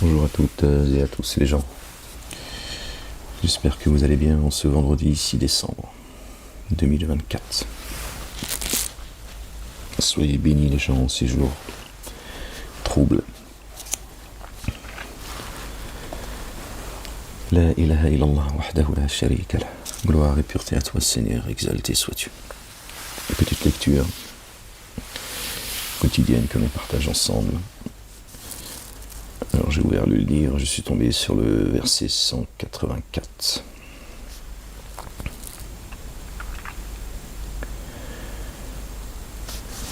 Bonjour à toutes et à tous les gens. J'espère que vous allez bien en ce vendredi 6 décembre 2024. Soyez bénis les gens en ces jours troubles. La ilaha illallah wahdahu la sharika lah. Gloire et pureté à toi Seigneur, exalté sois-tu. Petite lecture quotidienne que l'on partage ensemble. Alors j'ai ouvert le livre, je suis tombé sur le verset 184.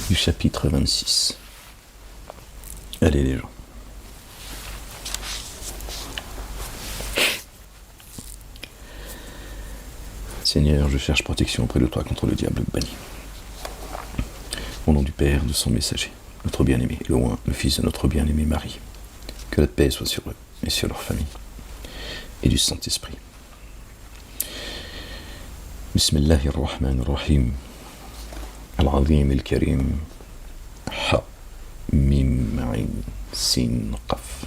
Du chapitre 26. Allez les gens. Seigneur, je cherche protection auprès de toi contre le diable banni. Au nom du Père, de son messager, notre bien-aimé, le Oint, le Fils de notre bien-aimé Marie. Que la paix soit sur eux et sur leur famille, et du Saint-Esprit. Bismillahirrahmanirrahim. Al-Azim al-Karim. Ha, Mim, Ain, Sin, Qaf.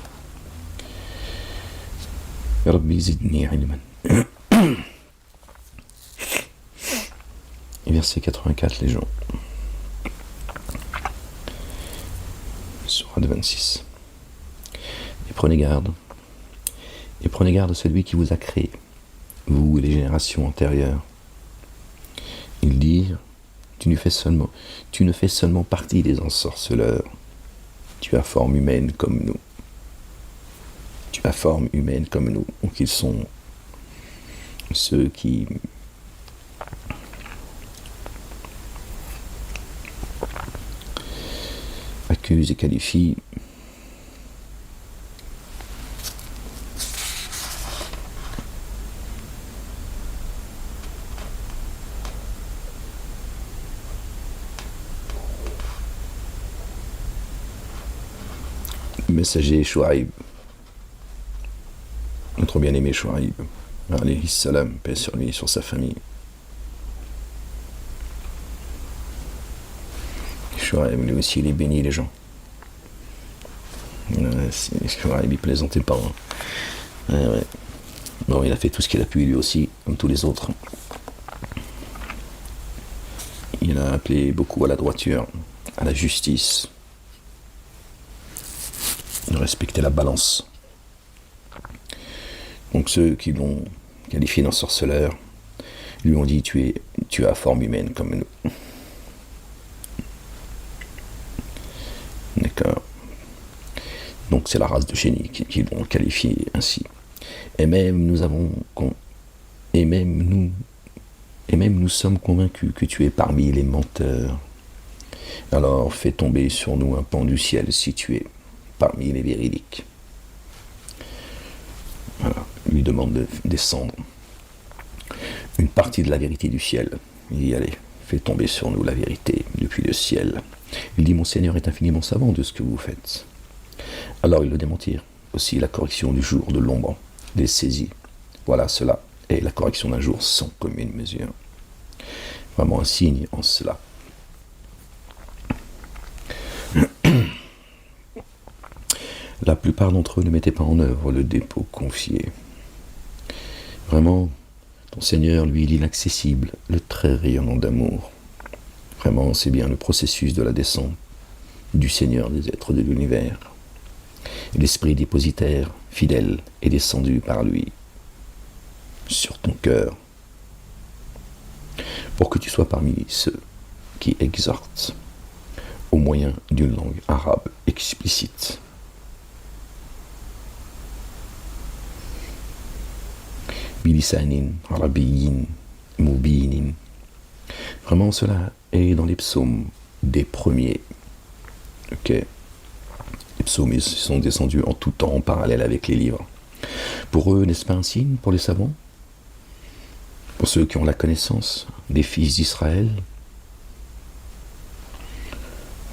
Rabbi zidni ilman. Verset 84, les gens. Sourate 26. Et prenez garde à celui qui vous a créé, vous et les générations antérieures. Ils dirent, tu ne fais seulement partie des ensorceleurs. Tu as forme humaine comme nous. Donc ils sont ceux qui accusent et qualifient le messager Chouaib, notre bien-aimé Chouaib, alayhi salam, paix sur lui et sur sa famille. Chouaib, lui aussi, il est béni, les gens. Chouaib, il plaisantait pas. Ouais. Bon, il a fait tout ce qu'il a pu, lui aussi, comme tous les autres. Il a appelé beaucoup à la droiture, à la justice, de respecter la balance. Donc ceux qui l'ont qualifié d'ensorceleur lui ont dit tu as forme humaine comme nous. D'accord. Donc c'est la race de génie qui l'ont qualifié ainsi. Et même nous sommes convaincus que tu es parmi les menteurs. Alors fais tomber sur nous un pan du ciel si tu es parmi les véridiques. Voilà, il lui demande de descendre une partie de la vérité du ciel. Il dit allez, fais tomber sur nous la vérité depuis le ciel. Il dit mon Seigneur est infiniment savant de ce que vous faites. Alors ils le démentirent. Aussi la correction du jour de l'ombre les saisit. Voilà, cela est la correction d'un jour sans commune mesure. Vraiment un signe en cela. La plupart d'entre eux ne mettaient pas en œuvre le dépôt confié. Vraiment, ton Seigneur, lui, il est inaccessible, le très rayonnant d'amour. Vraiment, c'est bien le processus de la descente du Seigneur des êtres de l'univers. L'esprit dépositaire, fidèle, est descendu par lui sur ton cœur pour que tu sois parmi ceux qui exhortent au moyen d'une langue arabe explicite. Bilisanin, arabiyyin, mubinin. Vraiment, cela est dans les psaumes des premiers. Ok. Les psaumes, ils sont descendus en tout temps, en parallèle avec les livres. Pour eux, n'est-ce pas un signe, pour les savants? Pour ceux qui ont la connaissance des fils d'Israël?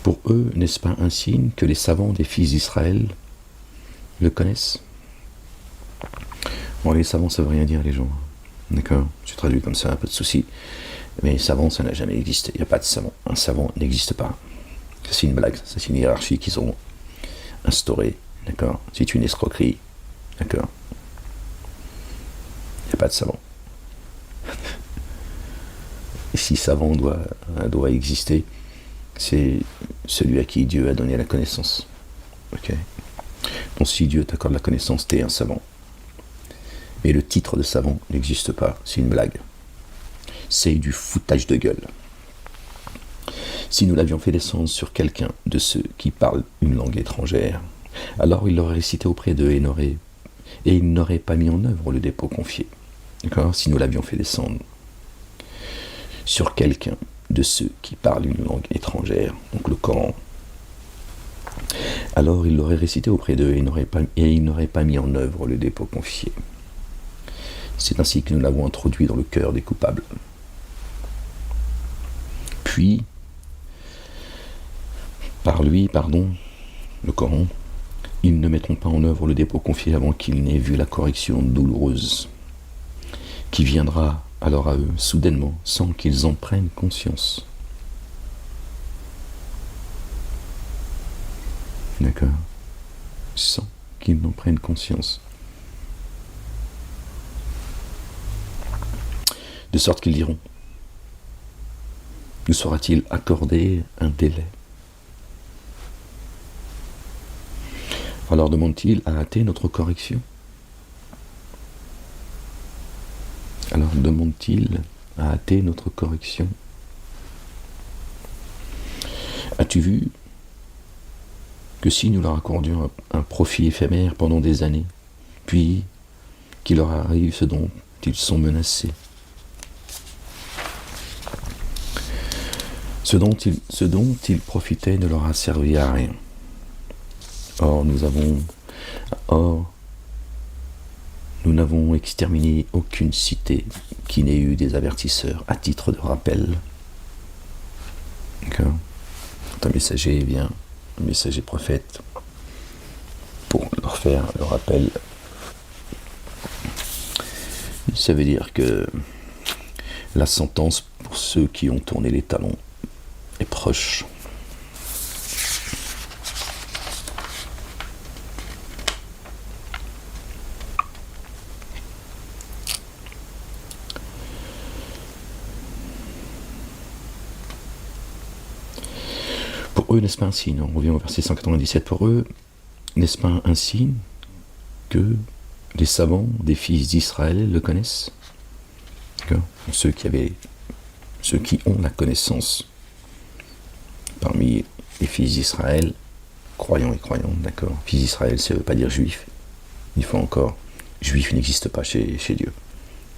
Pour eux, n'est-ce pas un signe que les savants des fils d'Israël le connaissent? Bon, les savants, ça veut rien dire, les gens. D'accord? Je traduis comme ça, pas de souci. Mais savant, ça n'a jamais existé. Il n'y a pas de savant. Un savant n'existe pas. Ça, c'est une blague. Ça, c'est une hiérarchie qu'ils ont instaurée d'accord? C'est une escroquerie, d'accord? Il n'y a pas de savant. Et si savant doit exister, c'est celui à qui Dieu a donné la connaissance. Ok. Donc si Dieu t'accorde la connaissance, t'es un savant. Mais le titre de savant n'existe pas, c'est une blague. C'est du foutage de gueule. Si nous l'avions fait descendre sur quelqu'un de ceux qui parlent une langue étrangère, alors il l'aurait récité auprès d'eux et il n'aurait pas mis en œuvre le dépôt confié. D'accord? Si nous l'avions fait descendre sur quelqu'un de ceux qui parlent une langue étrangère, donc le Coran, alors il l'aurait récité auprès d'eux et il n'aurait pas mis en œuvre le dépôt confié. C'est ainsi que nous l'avons introduit dans le cœur des coupables. Puis, par lui, le Coran, ils ne mettront pas en œuvre le dépôt confié avant qu'ils n'aient vu la correction douloureuse, qui viendra alors à eux, soudainement, sans qu'ils en prennent conscience. D'accord? Sans qu'ils n'en prennent conscience. De sorte qu'ils diront, nous sera-t-il accordé un délai? Alors demande-t-il à hâter notre correction? Alors demande-t-il à hâter notre correction? As-tu vu que si nous leur accordions un profit éphémère pendant des années, puis qu'il leur arrive ce dont ils sont menacés, ce dont ils profitaient ne leur a servi à rien. Or, nous n'avons exterminé aucune cité qui n'ait eu des avertisseurs à titre de rappel. D'accord? Quand un messager vient, un messager prophète, pour leur faire le rappel, ça veut dire que la sentence pour ceux qui ont tourné les talons est proche. Pour eux, n'est-ce pas un signe? On revient au verset 197. Pour eux, n'est-ce pas un signe que les savants des fils d'Israël le connaissent? Ceux qui ont la connaissance parmi les fils d'Israël, croyants et croyantes, d'accord? Fils d'Israël, ça ne veut pas dire juif. Une fois encore, juif n'existe pas chez Dieu.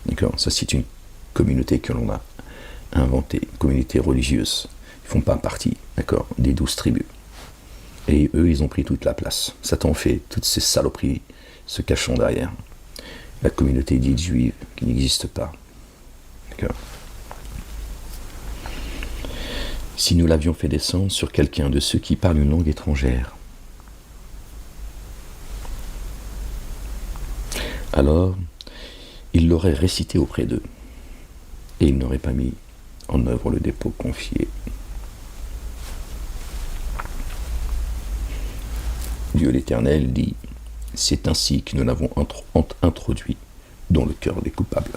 D'accord? Ça, c'est une communauté que l'on a inventée, une communauté religieuse. Ils ne font pas partie, d'accord, des 12 tribus. Et eux, ils ont pris toute la place. Satan fait toutes ces saloperies se cachant derrière la communauté dite juive qui n'existe pas. D'accord? Si nous l'avions fait descendre sur quelqu'un de ceux qui parlent une langue étrangère, alors il l'aurait récité auprès d'eux, et il n'aurait pas mis en œuvre le dépôt confié. Dieu l'Éternel dit, c'est ainsi que nous l'avons introduit dans le cœur des coupables.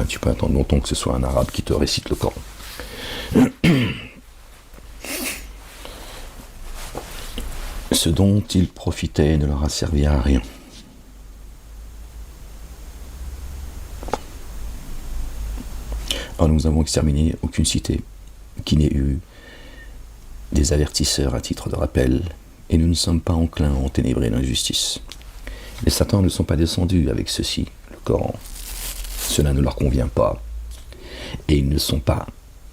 Tu peux attendre longtemps que ce soit un arabe qui te récite le Coran. Ce dont ils profitaient ne leur a servi à rien. Alors nous avons exterminé aucune cité qui n'ait eu des avertisseurs à titre de rappel, et nous ne sommes pas enclins à enténébrer l'injustice. Les satans ne sont pas descendus avec ceci, le Coran. Cela ne leur convient pas, et ils ne sont pas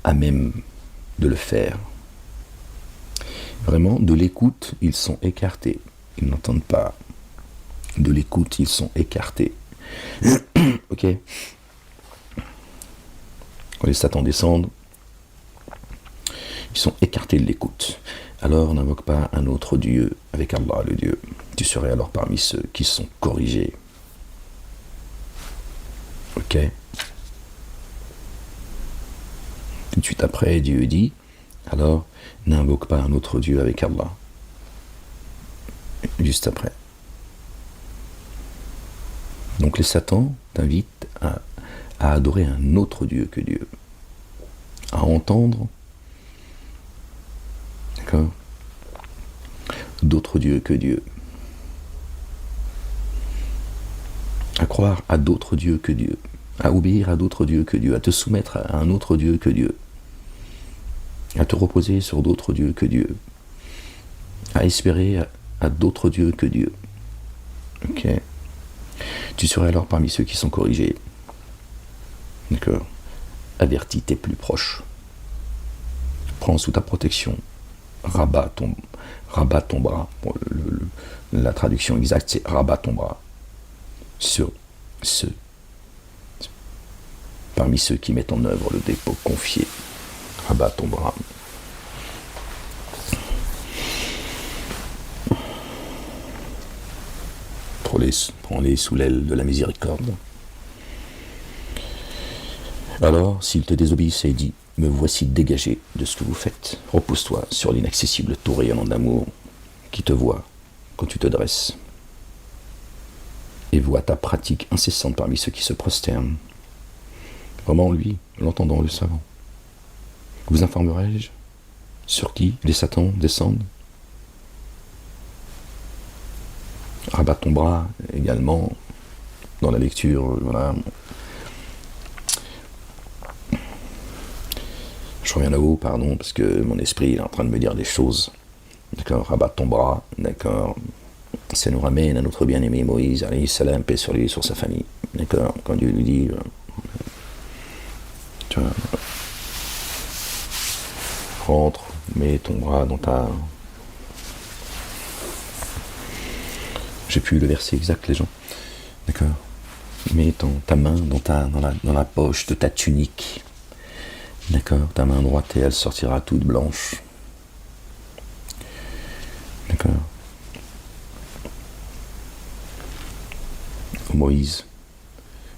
à même de le faire. Vraiment, de l'écoute, ils sont écartés. Ils n'entendent pas. De l'écoute, ils sont écartés. Ok? Quand les satans descendent, ils sont écartés de l'écoute. Alors n'invoque pas un autre Dieu avec Allah, le Dieu. Tu serais alors parmi ceux qui sont corrigés. Ok? Tout de suite après, Dieu dit, Alors, n'invoque pas un autre Dieu avec Allah. Juste après. Donc les Satans t'invitent à adorer un autre Dieu que Dieu. À entendre, d'accord, d'autres dieux que Dieu. À croire à d'autres dieux que Dieu. À obéir à d'autres dieux que Dieu. À te soumettre à un autre Dieu que Dieu. À te reposer sur d'autres dieux que Dieu. À espérer à d'autres dieux que Dieu. Ok. Tu serais alors parmi ceux qui sont corrigés. D'accord. Avertis tes plus proches. Prends sous ta protection. Rabat ton bras. Bon, la traduction exacte, c'est rabat ton bras. Sur ceux. Parmi ceux qui mettent en œuvre le dépôt confié. Rabat ton bras. Prends-les sous l'aile de la miséricorde. Alors, s'il te désobéissait, dis, me voici dégagé de ce que vous faites. Repose-toi sur l'inaccessible tour rayonnant d'amour qui te voit quand tu te dresses et voit ta pratique incessante parmi ceux qui se prosternent. Vraiment, lui, l'entendant, le savant. Vous informerai-je sur qui les Satans descendent? Rabat ton bras également dans la lecture, voilà. Je reviens là-haut, pardon, parce que mon esprit est en train de me dire des choses. D'accord, rabat ton bras, d'accord. Ça nous ramène à notre bien-aimé Moïse, alayhi salam, paix sur lui et sur sa famille. D'accord, quand Dieu lui dit, tu vois, rentre, mets ton bras dans ta... J'ai plus le verset exact, les gens. D'accord. Mets ta main dans la poche de ta tunique. D'accord. Ta main droite et elle sortira toute blanche. D'accord. Moïse,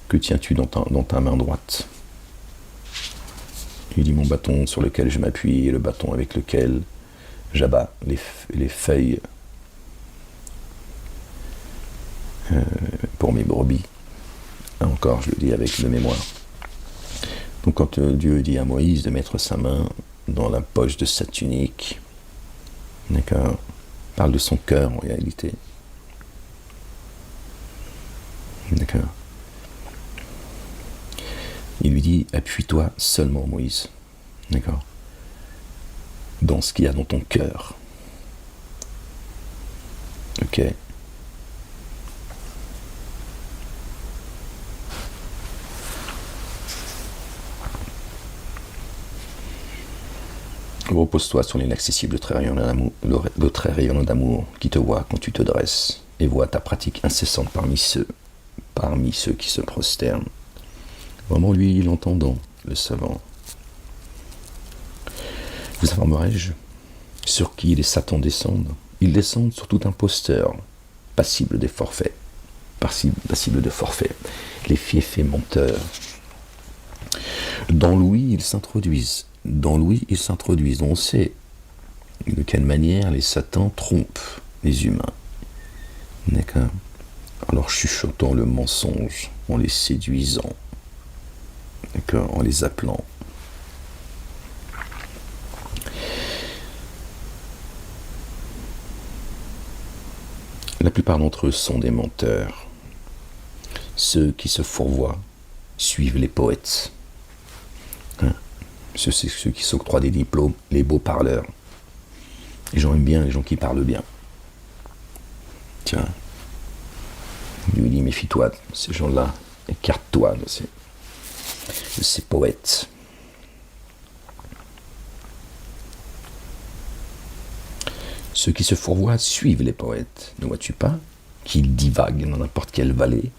que tiens-tu dans ta main droite? Il dit mon bâton sur lequel je m'appuie et le bâton avec lequel j'abats les feuilles pour mes brebis. Encore, je le dis avec le mémoire. Donc quand Dieu dit à Moïse de mettre sa main dans la poche de sa tunique, d'accord, parle de son cœur en réalité. D'accord. Il lui dit, appuie-toi seulement, Moïse. D'accord. Dans ce qu'il y a dans ton cœur. Ok. Repose-toi sur l'inaccessible trait rayonnant d'amour, le trait rayonnant d'amour qui te voit quand tu te dresses et voit ta pratique incessante parmi ceux qui se prosternent. Vraiment, lui, l'entendant, le savant. Vous informerai-je sur qui les Satans descendent? Ils descendent sur tout imposteur, passible des forfaits, passible de forfait, les fiefs et menteurs. Dans l'ouïe, ils s'introduisent. On sait de quelle manière les Satans trompent les humains. D'accord? En leur chuchotant le mensonge, en les séduisant, d'accord, en les appelant. La plupart d'entre eux sont des menteurs. Ceux qui se fourvoient suivent les poètes. Ceux qui s'octroient des diplômes, les beaux parleurs. Les gens aiment bien les gens qui parlent bien. Tiens, il lui dit, méfie-toi de ces gens-là, écarte-toi de ces poètes. Ceux qui se fourvoient suivent les poètes, ne vois-tu pas, qu'ils divaguent dans n'importe quelle vallée.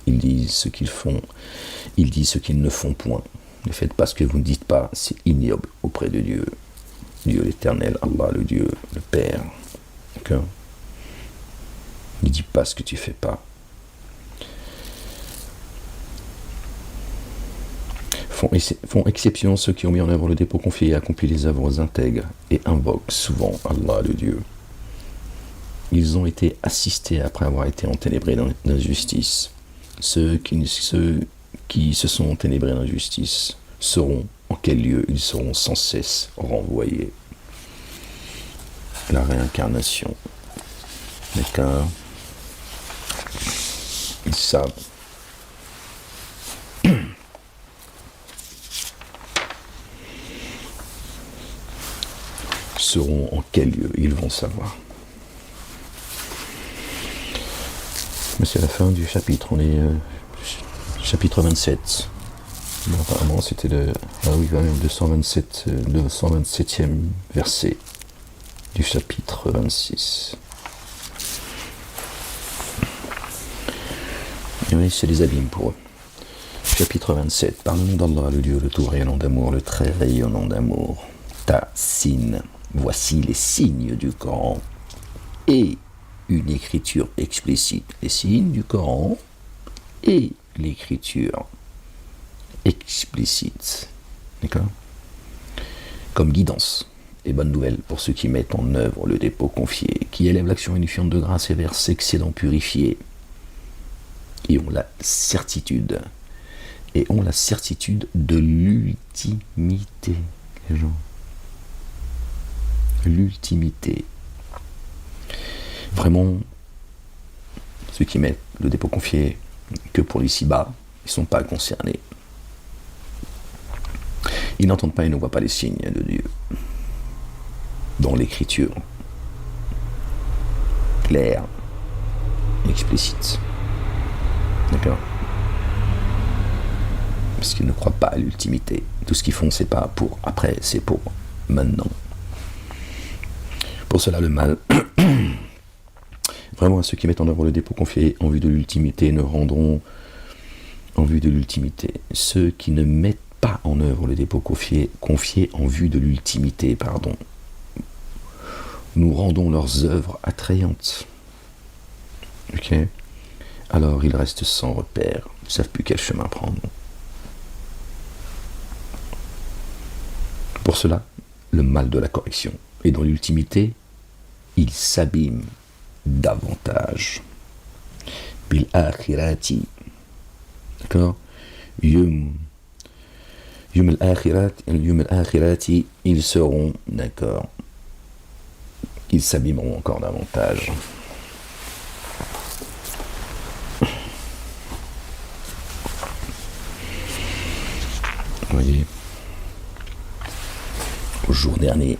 Ils disent ce qu'ils font, ils disent ce qu'ils ne font point. Ne faites pas ce que vous ne dites pas, c'est ignoble auprès de Dieu. Dieu l'éternel, Allah le Dieu, le Père. D'accord? Ne dis pas ce que tu font exception ceux qui ont mis en œuvre le dépôt confié et accompli les œuvres intègres et invoquent souvent Allah le Dieu. Ils ont été assistés après avoir été enténébrés d'injustice. Ceux qui se sont enténébrés d'injustice sauront en quel lieu ils seront sans cesse renvoyés. La réincarnation. D'accord. Ils savent. Sauront en quel lieu ils vont savoir. Mais c'est la fin du chapitre, on est chapitre 27. Mais apparemment c'était le 227e verset du chapitre 26. Et oui, c'est des abîmes pour eux. Chapitre 27, par le nom d'Allah, le Dieu, le tout rayonnant d'amour, le très rayonnant d'amour. Ta-sin, voici les signes du Coran et une écriture explicite. Les signes du Coran et l'écriture explicite. D'accord ? Comme guidance et bonne nouvelle pour ceux qui mettent en œuvre le dépôt confié, qui élèvent l'action unifiante de grâce et vers s'excédant purifié, et ont la certitude de l'ultimité, les gens. L'ultimité. Vraiment, ceux qui mettent le dépôt confié que pour l'ici-bas, ils ne sont pas concernés. Ils n'entendent pas et ne voient pas les signes de Dieu dans l'écriture claire, explicite. D'accord ? Parce qu'ils ne croient pas à l'ultimité. Tout ce qu'ils font, c'est pas pour après, c'est pour maintenant. Pour cela, le mal, vraiment à ceux qui mettent en œuvre le dépôt confié en vue de l'ultimité ne rendront en vue de l'ultimité. Ceux qui ne mettent pas en œuvre le dépôt confié en vue de l'ultimité, nous rendons leurs œuvres attrayantes. Ok ? Alors ils restent sans repère, ils ne savent plus quel chemin prendre. Pour cela, le mal de la correction. Et dans l'ultimité, ils s'abîment davantage. Bil akhirati. D'accord ? Yum al-akhirati, ils seront, d'accord, ils s'abîmeront encore davantage. Vous voyez, au jour dernier,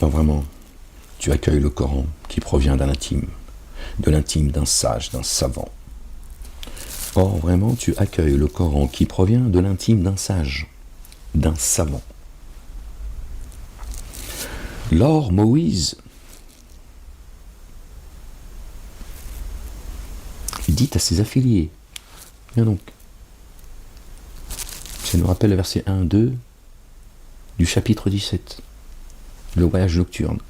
alors vraiment, tu accueilles le Coran qui provient de l'intime d'un sage, d'un savant. Or, vraiment, tu accueilles le Coran qui provient de l'intime d'un sage, d'un savant. Lors Moïse dit à ses affiliés, bien donc, ça nous rappelle le verset 1-2 du chapitre 17, le voyage nocturne.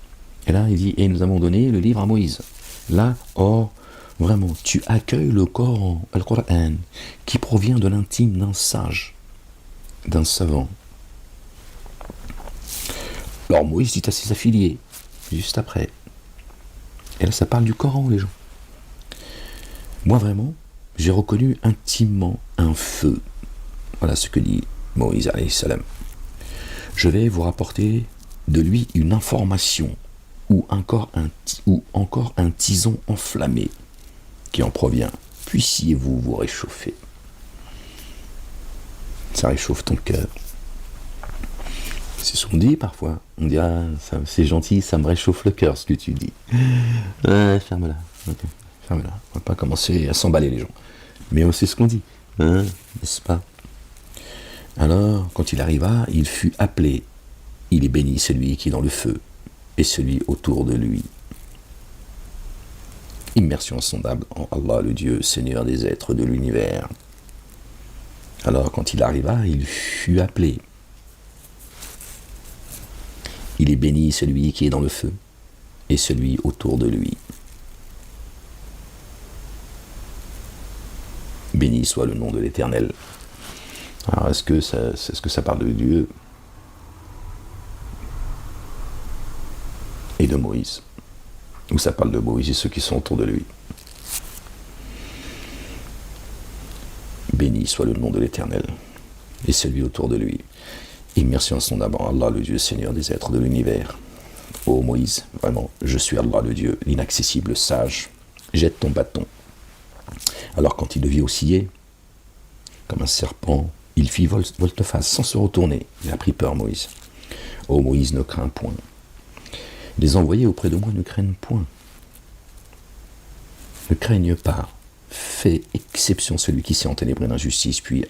Et là, il dit, et nous avons donné le livre à Moïse. Là, or, vraiment, tu accueilles le Coran, le Coran, qui provient de l'intime d'un sage, d'un savant. Alors Moïse dit à ses affiliés, juste après. Et là, ça parle du Coran, les gens. Moi, vraiment, j'ai reconnu intimement un feu. Voilà ce que dit Moïse, alayhi salam. Je vais vous rapporter de lui une information ou encore un tison enflammé qui en provient. Puissiez-vous vous réchauffer. Ça réchauffe ton cœur. C'est ce qu'on dit parfois. On dit, ah, c'est gentil, ça me réchauffe le cœur ce que tu dis. Ferme-la. Okay. Ferme-la. On va pas commencer à s'emballer les gens. Mais c'est ce qu'on dit. N'est-ce pas ? Alors, quand il arriva, il fut appelé. Il est béni celui qui est dans le feu et celui autour de lui. Immersion insondable en Allah le Dieu, Seigneur des êtres de l'univers. Alors, quand il arriva, il fut appelé. Il est béni celui qui est dans le feu et celui autour de lui. Béni soit le nom de l'Éternel. Alors, est-ce que ça parle de Dieu et de Moïse? Ou ça parle de Moïse et ceux qui sont autour de lui? Béni soit le nom de l'Éternel et celui autour de lui. Et merci en son nom, Allah, le Dieu Seigneur des êtres de l'univers. Ô Moïse, vraiment, je suis Allah, le Dieu, l'inaccessible, sage. Jette ton bâton. Alors quand il le vit osciller, comme un serpent, il fit volte-face sans se retourner. Il a pris peur, Moïse. Ô Moïse, ne crains point. Les envoyés auprès de moi ne craignent point. Ne craignent pas. Fais exception celui qui s'est enténébré d'injustice, puis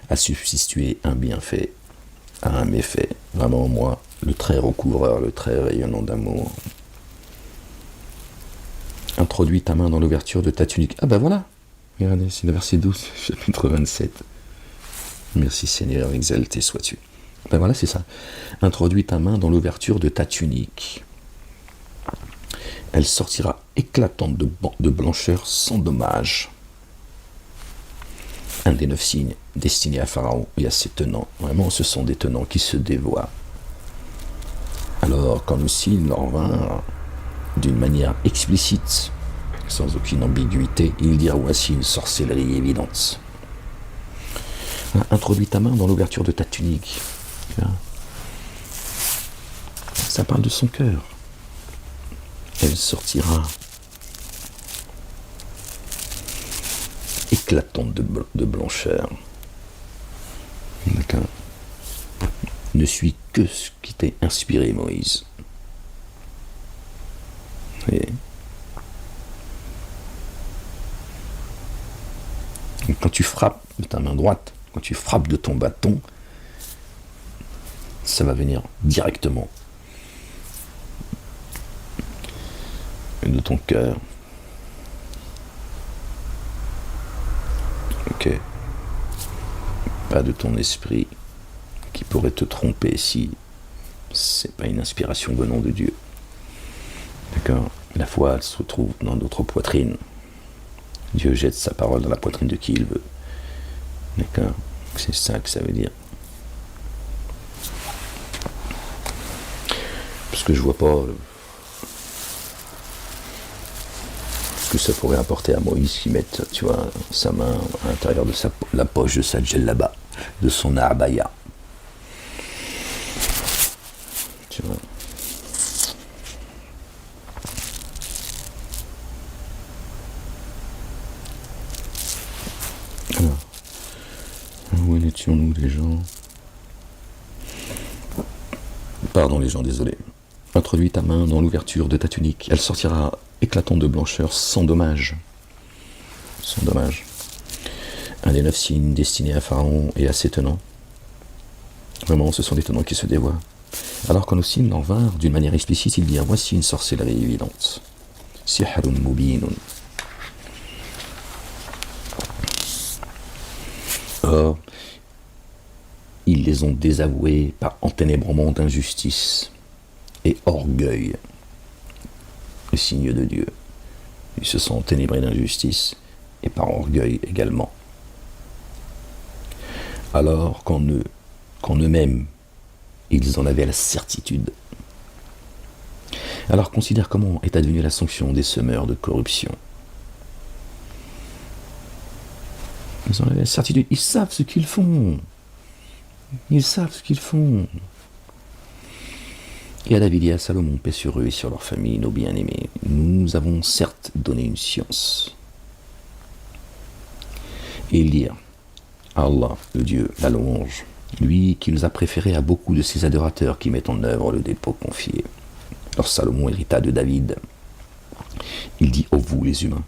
a substitué un bienfait à un méfait. Vraiment, moi, le trait recouvreur, le trait rayonnant d'amour. Introduis ta main dans l'ouverture de ta tunique. Ah ben voilà. Regardez, c'est le verset 12, chapitre 27. Merci Seigneur, exalté sois-tu. Ben voilà, c'est ça. Introduis ta main dans l'ouverture de ta tunique. Elle sortira éclatante de blancheur sans dommage. Un des 9 signes destinés à Pharaon et à ses tenants. Vraiment, ce sont des tenants qui se dévoient. Alors, quand le signe leur vint d'une manière explicite, sans aucune ambiguïté, ils dirent: voici une sorcellerie évidente. Introduis ta main dans l'ouverture de ta tunique. Ça parle de son cœur. Elle sortira éclatante de blancheur. D'accord. Ne suis que ce qui t'est inspiré, Moïse. Et quand tu frappes de ta main droite, quand tu frappes de ton bâton, ça va venir directement de ton cœur. Ok. Pas de ton esprit qui pourrait te tromper si c'est pas une inspiration venant de Dieu. D'accord. La foi, elle se retrouve dans notre poitrine. Dieu jette sa parole dans la poitrine de qui il veut. D'accord. C'est ça que ça veut dire. Parce que je vois pas ce que ça pourrait apporter à Moïse qui mette, tu vois, sa main à l'intérieur de la poche de sa djellaba, de son abaya. Tu vois. Alors, où étions-nous les gens? Pardon les gens, désolé. Introduis ta main dans l'ouverture de ta tunique. Elle sortira éclatante de blancheur sans dommage. Sans dommage. Un des 9 signes destinés à Pharaon et à ses tenants. Vraiment, ce sont des tenants qui se dévoient. Alors quand nos signes en vinrent d'une manière explicite, ils dirent: voici une sorcellerie évidente. Sihrun mubinun. Or, ils les ont désavoués par enténébrement d'injustice et orgueil, le signe de Dieu. Ils se sont enténébrés d'injustice et par orgueil également. Alors qu'en eux-mêmes, ils en avaient la certitude. Alors considère comment est advenue la sanction des semeurs de corruption. Ils en avaient la certitude, ils savent ce qu'ils font. Ils savent ce qu'ils font. Et à David et à Salomon, paix sur eux et sur leur famille, nos bien-aimés, nous avons certes donné une science. Et ils dirent: Allah, le Dieu, la louange, lui qui nous a préférés à beaucoup de ses adorateurs qui mettent en œuvre le dépôt confié. Alors Salomon hérita de David. Il dit: ô vous les humains,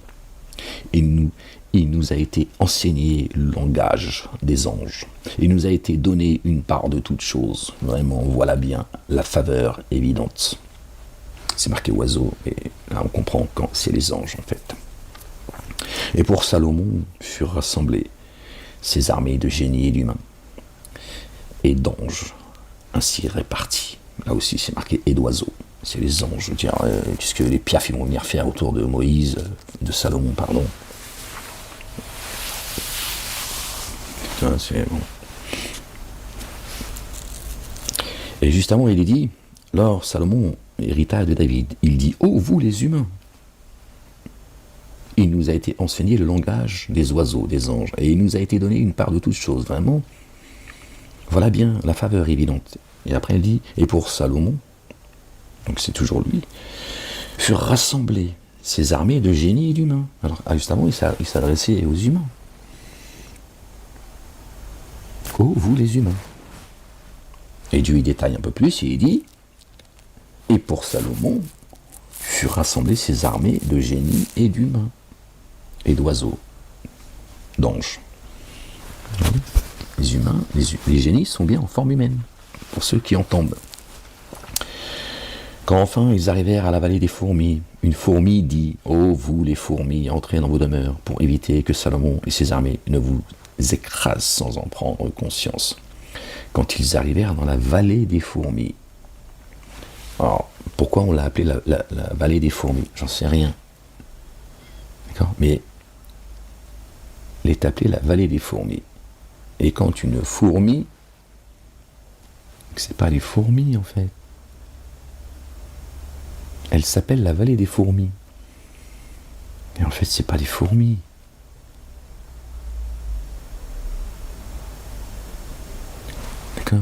il nous a été enseigné le langage des anges. Il nous a été donné une part de toute chose. Vraiment, voilà bien la faveur évidente. C'est marqué oiseau, et là on comprend quand c'est les anges en fait. Et pour Salomon furent rassemblées ces armées de génies et d'humains, et d'anges, ainsi répartis. Là aussi c'est marqué et d'oiseaux. C'est les anges, je veux dire, puisque les piafs ils vont venir faire autour de Moïse, de Salomon, pardon. C'est bon. Et justement, il est dit, lors Salomon hérita de David, il dit, ô vous les humains, il nous a été enseigné le langage des oiseaux, des anges, et il nous a été donné une part de toutes choses, vraiment. Voilà bien la faveur évidente. Et après il dit, et pour Salomon, donc c'est toujours lui, furent rassemblées ces armées de génies et d'humains. Alors justement, il s'adressait aux humains. Oh, vous les humains. Et Dieu y détaille un peu plus, et il dit, et pour Salomon, furent rassemblées ces armées de génies et d'humains, et d'oiseaux, d'anges. Les humains, les génies sont bien en forme humaine, pour ceux qui en tombent. Quand enfin ils arrivèrent à la vallée des fourmis, une fourmi dit, ô vous les fourmis, entrez dans vos demeures, pour éviter que Salomon et ses armées ne vous écrasent sans en prendre conscience. Quand ils arrivèrent dans la vallée des fourmis. Alors, pourquoi on l'a appelée la vallée des fourmis? J'en sais rien. D'accord? Mais elle est appelée la vallée des fourmis. Et quand une fourmi, c'est pas les fourmis en fait. Elle s'appelle la vallée des fourmis. Et en fait, c'est pas les fourmis. D'accord?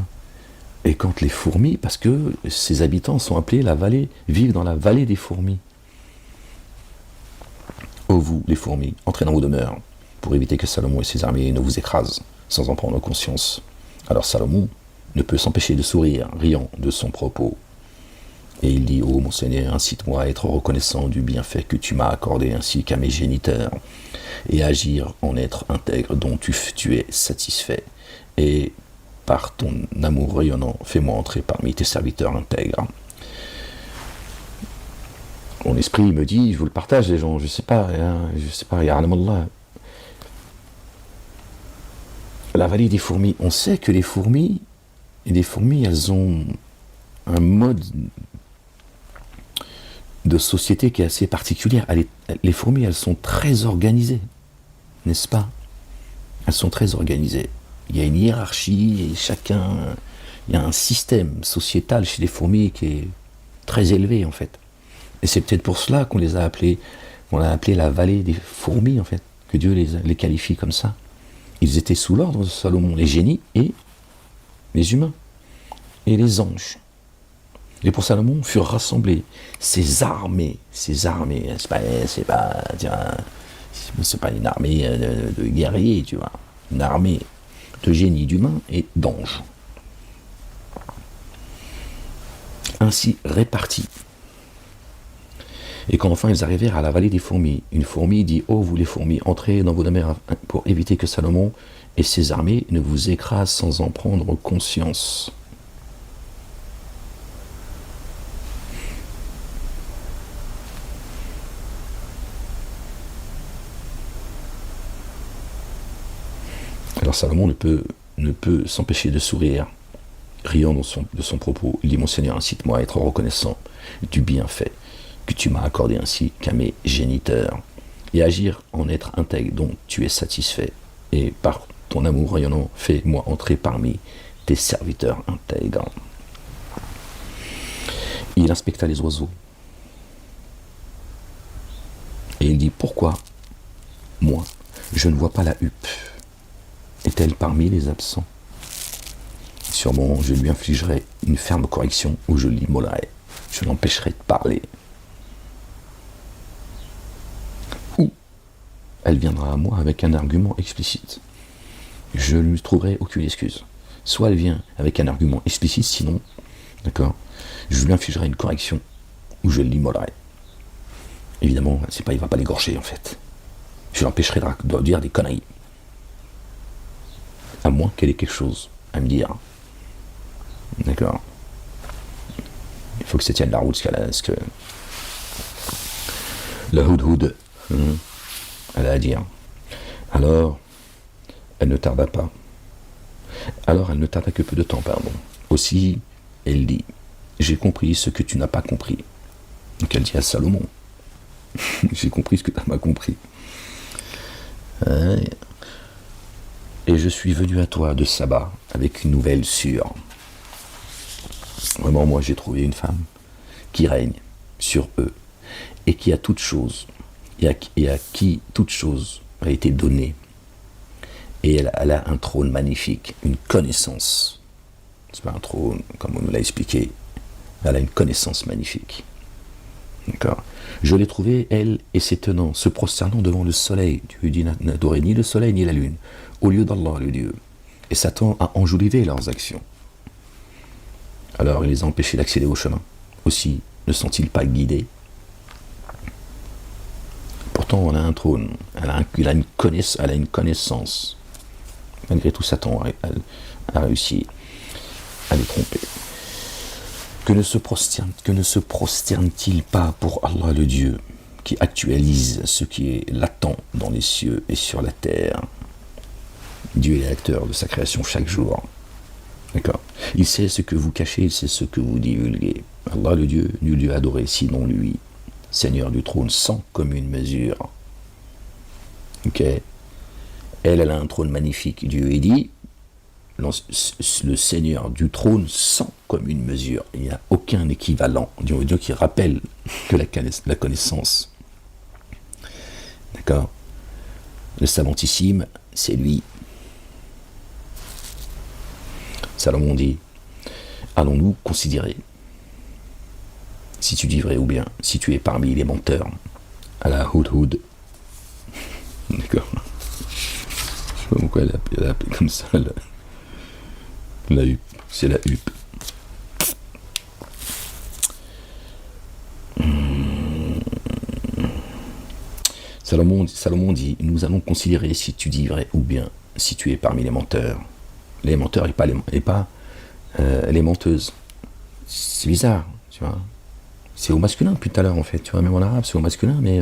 Et quand les fourmis, parce que ses habitants sont appelés la vallée, vivent dans la vallée des fourmis. Ô vous, les fourmis, entrez dans vos demeures, pour éviter que Salomon et ses armées ne vous écrasent, sans en prendre conscience. Alors Salomon ne peut s'empêcher de sourire, riant de son propos. Et il dit, ô mon Seigneur, incite-moi à être reconnaissant du bienfait que tu m'as accordé ainsi qu'à mes géniteurs, et à agir en être intègre dont tu es satisfait. Et par ton amour rayonnant, fais-moi entrer parmi tes serviteurs intègres. Mon esprit me dit, je vous le partage les gens, je sais pas, ya'lam Allah. La vallée des fourmis, on sait que les fourmis, elles ont un mode de société qui est assez particulière. Les fourmis, elles sont très organisées, n'est-ce pas? Elles sont très organisées. Il y a une hiérarchie, et il y a un système sociétal chez les fourmis qui est très élevé, en fait. Et c'est peut-être pour cela qu'on l'a appelé la vallée des fourmis, en fait, que Dieu les qualifie comme ça. Ils étaient sous l'ordre de Salomon, les génies et les humains, et les anges. Et pour Salomon furent rassemblées ces armées, c'est pas une armée de guerriers, tu vois, une armée de génies, d'humains et d'anges. Ainsi répartis. Et quand enfin ils arrivèrent à la vallée des fourmis, une fourmi dit, ô vous les fourmis, entrez dans vos demeures pour éviter que Salomon et ses armées ne vous écrasent sans en prendre conscience. Alors Salomon ne peut s'empêcher de sourire, riant de son propos. Il dit, mon Seigneur, incite-moi à être reconnaissant du bienfait que tu m'as accordé ainsi qu'à mes géniteurs, et agir en être intègre dont tu es satisfait, et par ton amour rayonnant, fais-moi entrer parmi tes serviteurs intègres. Il inspecta les oiseaux, et il dit, pourquoi, moi, je ne vois pas la huppe? Est-elle parmi les absents? Sûrement, je lui infligerai une ferme correction ou je l'immolerai. Je l'empêcherai de parler. Ou elle viendra à moi avec un argument explicite. Je ne lui trouverai aucune excuse. Soit elle vient avec un argument explicite, sinon, d'accord, je lui infligerai une correction ou je l'immolerai. Évidemment, il ne va pas l'égorger en fait. Je l'empêcherai de dire des conneries. À moins qu'elle ait quelque chose à me dire. D'accord. Il faut que ça tienne la route, ce que la Hudhud, elle a à dire. Alors, elle ne tarda pas. Alors, elle ne tarda que peu de temps, pardon. Aussi, elle dit, j'ai compris ce que tu n'as pas compris. Donc elle dit à Salomon, j'ai compris ce que tu n'as pas compris. Et je suis venu à toi de Saba avec une nouvelle sûre. Vraiment, moi, j'ai trouvé une femme qui règne sur eux et qui a toute chose, et à qui toute chose a été donnée. Et elle a un trône magnifique, une connaissance. C'est pas un trône, comme on nous l'a expliqué. Elle a une connaissance magnifique. D'accord. Je l'ai trouvée, elle et ses tenants, se prosternant devant le soleil. Dieu dit n'adorer ni le soleil ni la lune, au lieu d'Allah, le Dieu. Et Satan a enjolivé leurs actions. Alors il les a empêchés d'accéder au chemin. Aussi, ne sont-ils pas guidés? Pourtant, on a un trône, elle a une connaissance. Malgré tout, Satan a réussi à les tromper. Que ne se prosterne-t-il pas pour Allah le Dieu, qui actualise ce qui est latent dans les cieux et sur la terre? Dieu est acteur de sa création chaque jour. D'accord. Il sait ce que vous cachez, il sait ce que vous divulguez. Allah le Dieu, nul Dieu adoré sinon lui, Seigneur du trône sans commune mesure. Ok. Elle a un trône magnifique. Dieu est dit, le Seigneur du trône sans commune mesure. Il n'y a aucun équivalent. Dieu qui rappelle que la connaissance. D'accord. Le Savantissime, c'est lui. Salomon dit, allons-nous considérer si tu dis vrai ou bien, si tu es parmi les menteurs, à la Hudhud. D'accord. Je sais pas pourquoi elle a appelé comme ça la huppe. C'est la huppe. Salomon dit, nous allons considérer si tu dis vrai ou bien, si tu es parmi les menteurs. Les menteurs et pas les menteuses. C'est bizarre, tu vois. C'est au masculin depuis tout à l'heure en fait, tu vois, même en arabe c'est au masculin, mais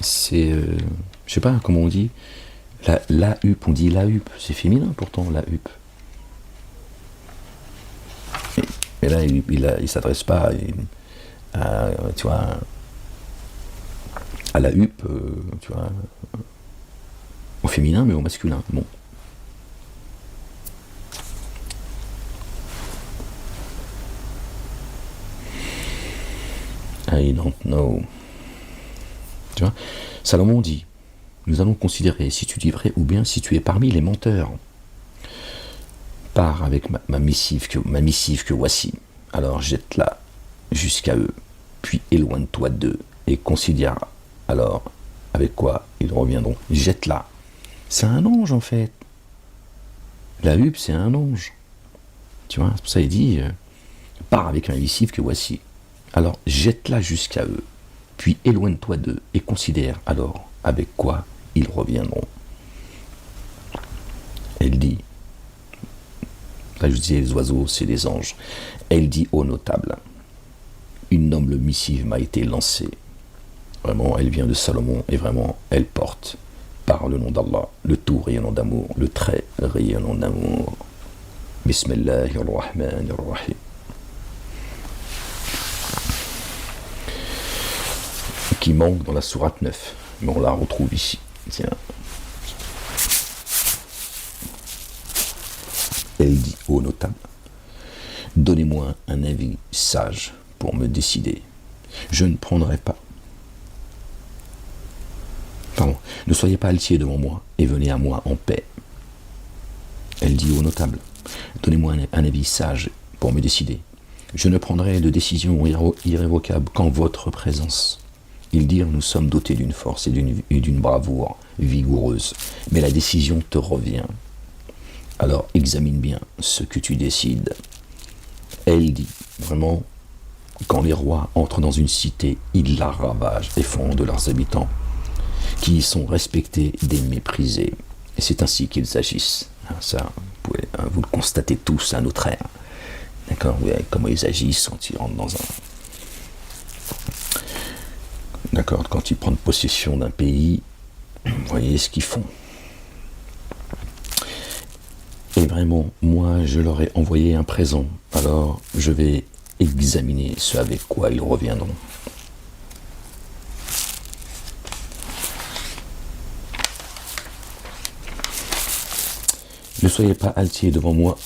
c'est, je sais pas comment on dit, la huppe, on dit la huppe, c'est féminin pourtant la huppe. Mais là il s'adresse pas à, tu vois, à la huppe, tu vois, au féminin mais au masculin, bon. I don't know. Tu vois, Salomon dit, nous allons considérer si tu dis vrai ou bien si tu es parmi les menteurs. Pars avec ma missive que voici. Alors jette-la jusqu'à eux, puis éloigne-toi d'eux et considère alors avec quoi ils reviendront. Jette-la. C'est un ange en fait. La huppe c'est un ange. Tu vois, c'est pour ça il dit, pars avec ma missive que voici. Alors jette-la jusqu'à eux, puis éloigne-toi d'eux et considère alors avec quoi ils reviendront. Elle dit, là je disais les oiseaux, c'est les anges. Elle dit aux notables, une noble missive m'a été lancée. Vraiment, elle vient de Salomon et vraiment, elle porte par le nom d'Allah, le tout rayonnant d'amour, le très rayonnant d'amour. Bismillahirrahmanirrahim. Qui manque dans la sourate 9, mais on la retrouve ici. Tiens. Elle dit aux notables, donnez-moi un avis sage pour me décider. Je ne prendrai pas. Pardon, ne soyez pas altiers devant moi et venez à moi en paix. Elle dit aux notables, donnez-moi un avis sage pour me décider. Je ne prendrai de décision irrévocable qu'en votre présence. Ils dirent, nous sommes dotés d'une force et d'une bravoure vigoureuse, mais la décision te revient. Alors examine bien ce que tu décides. Elle dit, vraiment, quand les rois entrent dans une cité, ils la ravagent et font de leurs habitants, qui y sont respectés, des méprisés. Et c'est ainsi qu'ils agissent. Ça, vous le constatez tous à notre ère. D'accord, vous voyez comment ils agissent quand ils rentrent dans un... D'accord, quand ils prennent possession d'un pays, vous voyez ce qu'ils font. Et vraiment, moi, je leur ai envoyé un présent. Alors, je vais examiner ce avec quoi ils reviendront. soyez pas altiers devant moi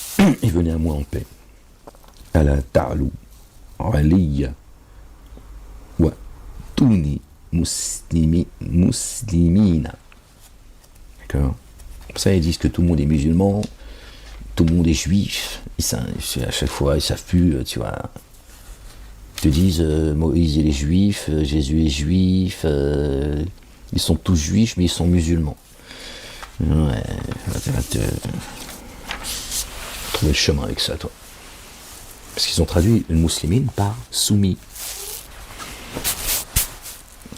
et venez à moi en paix. Ala ta'lu aliya wa tuni muslimina. D'accord. Ça, ils disent que tout le monde est musulman, tout le monde est juif. À chaque fois, ils savent plus, tu vois. Ils te disent Moïse il est juif, Jésus est juif, ils sont tous juifs, mais ils sont musulmans. Ouais, tu vas trouver le chemin avec ça, toi. Parce qu'ils ont traduit le muslimine par soumis.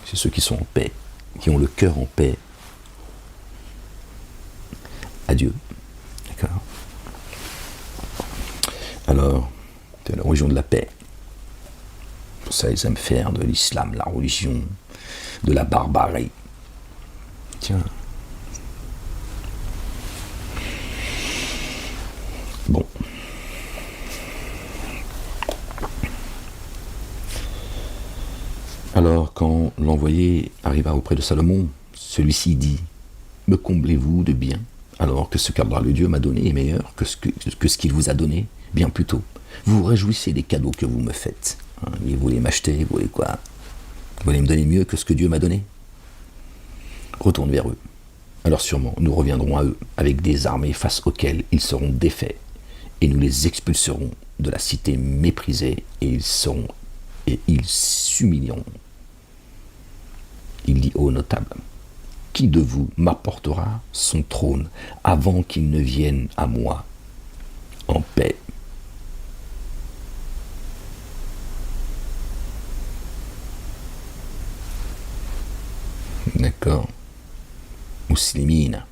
C'est ceux qui sont en paix, qui ont le cœur en paix à Dieu. D'accord. Alors, c'est la religion de la paix. Pour ça, ils aiment faire de l'islam la religion de la barbarie. Tiens. Bon. Alors, quand l'envoyé arriva auprès de Salomon, celui-ci dit « Me comblez-vous de bien, alors que ce qu'Allah le Dieu m'a donné est meilleur que ce qu'il vous a donné, bien plus tôt. Vous vous réjouissez des cadeaux que vous me faites. Hein, vous voulez m'acheter, vous voulez quoi? Vous voulez me donner mieux que ce que Dieu m'a donné? Retourne vers eux. Alors sûrement, nous reviendrons à eux avec des armées face auxquelles ils seront défaits, et nous les expulserons de la cité méprisée, et ils s'humilieront. Il dit aux notables, qui de vous m'apportera son trône avant qu'il ne vienne à moi en paix? D'accord. Muslimina.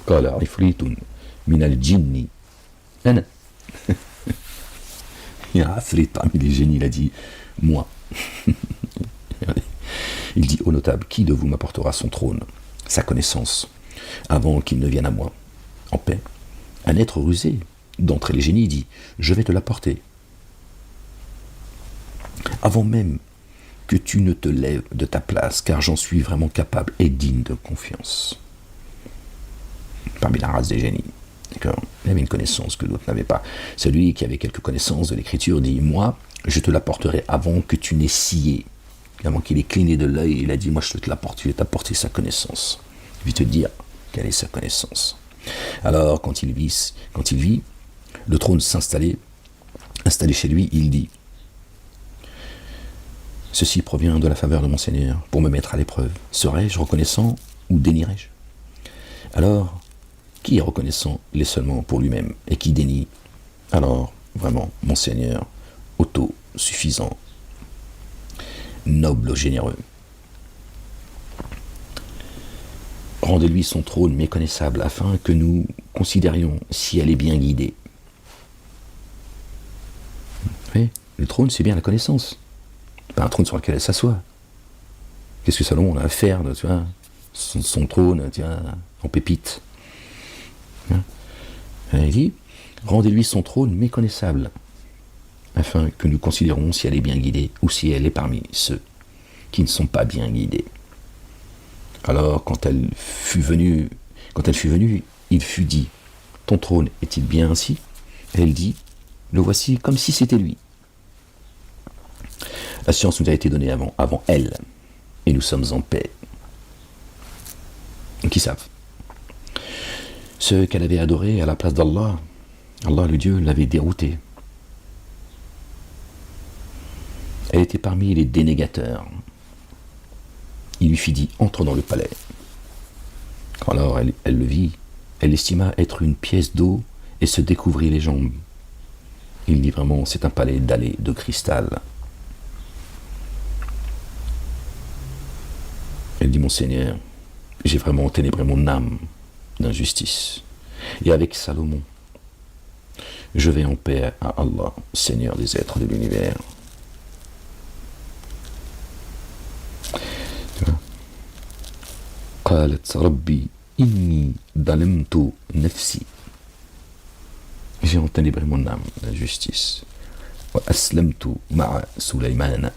قال عفريت من الجن أنا. Il y a un Afrit parmi les génies, il a dit moi. Il dit au notable, qui de vous m'apportera son trône, sa connaissance, avant qu'il ne vienne à moi, en paix? Un être rusé d'entre les génies dit, je vais te l'apporter, avant même que tu ne te lèves de ta place, car j'en suis vraiment capable et digne de confiance. Parmi la race des génies. D'accord. Il avait une connaissance que d'autres n'avaient pas. Celui qui avait quelques connaissances de l'écriture dit, moi, je te l'apporterai avant que tu n'aies scié. Avant qu'il ait cligné de l'œil, il a dit, moi je te l'apporte, je vais t'apporter sa connaissance. Je vais te dire quelle est sa connaissance. Alors, quand il vit le trône installé chez lui, il dit, ceci provient de la faveur de mon Seigneur, pour me mettre à l'épreuve. Serais-je reconnaissant ou dénierais-je? Alors, qui est reconnaissant, il est seulement pour lui-même, et qui dénie, alors, vraiment, mon Seigneur, autosuffisant, noble, généreux. Rendez-lui son trône méconnaissable, afin que nous considérions si elle est bien guidée. Oui, le trône, c'est bien la connaissance. C'est pas un trône sur lequel elle s'assoit. Qu'est-ce que Salomon a à faire, tu vois, son trône, tiens, en pépite. Il dit, rendez-lui son trône méconnaissable, afin que nous considérons si elle est bien guidée ou si elle est parmi ceux qui ne sont pas bien guidés. Alors, quand elle fut venue, il fut dit, ton trône est-il bien ainsi? Et elle dit, le voici comme si c'était lui. La science nous a été donnée avant elle, et nous sommes en paix. Qui savent? Ceux qu'elle avait adorés à la place d'Allah, Allah le Dieu l'avait déroutée. Elle était parmi les dénégateurs. Il lui fit dit, entre dans le palais. Alors elle le vit, elle l'estima être une pièce d'eau et se découvrit les jambes. Il dit vraiment, c'est un palais dallé de cristal. Elle dit, mon Seigneur, j'ai vraiment ténébré mon âme d'injustice. Et avec Salomon, je vais en paix à Allah, Seigneur des êtres de l'univers. قالت ربي إني ظلمت نفسي. J'ai enténébré mon âme d'injustice. وأسلمت مع سليمان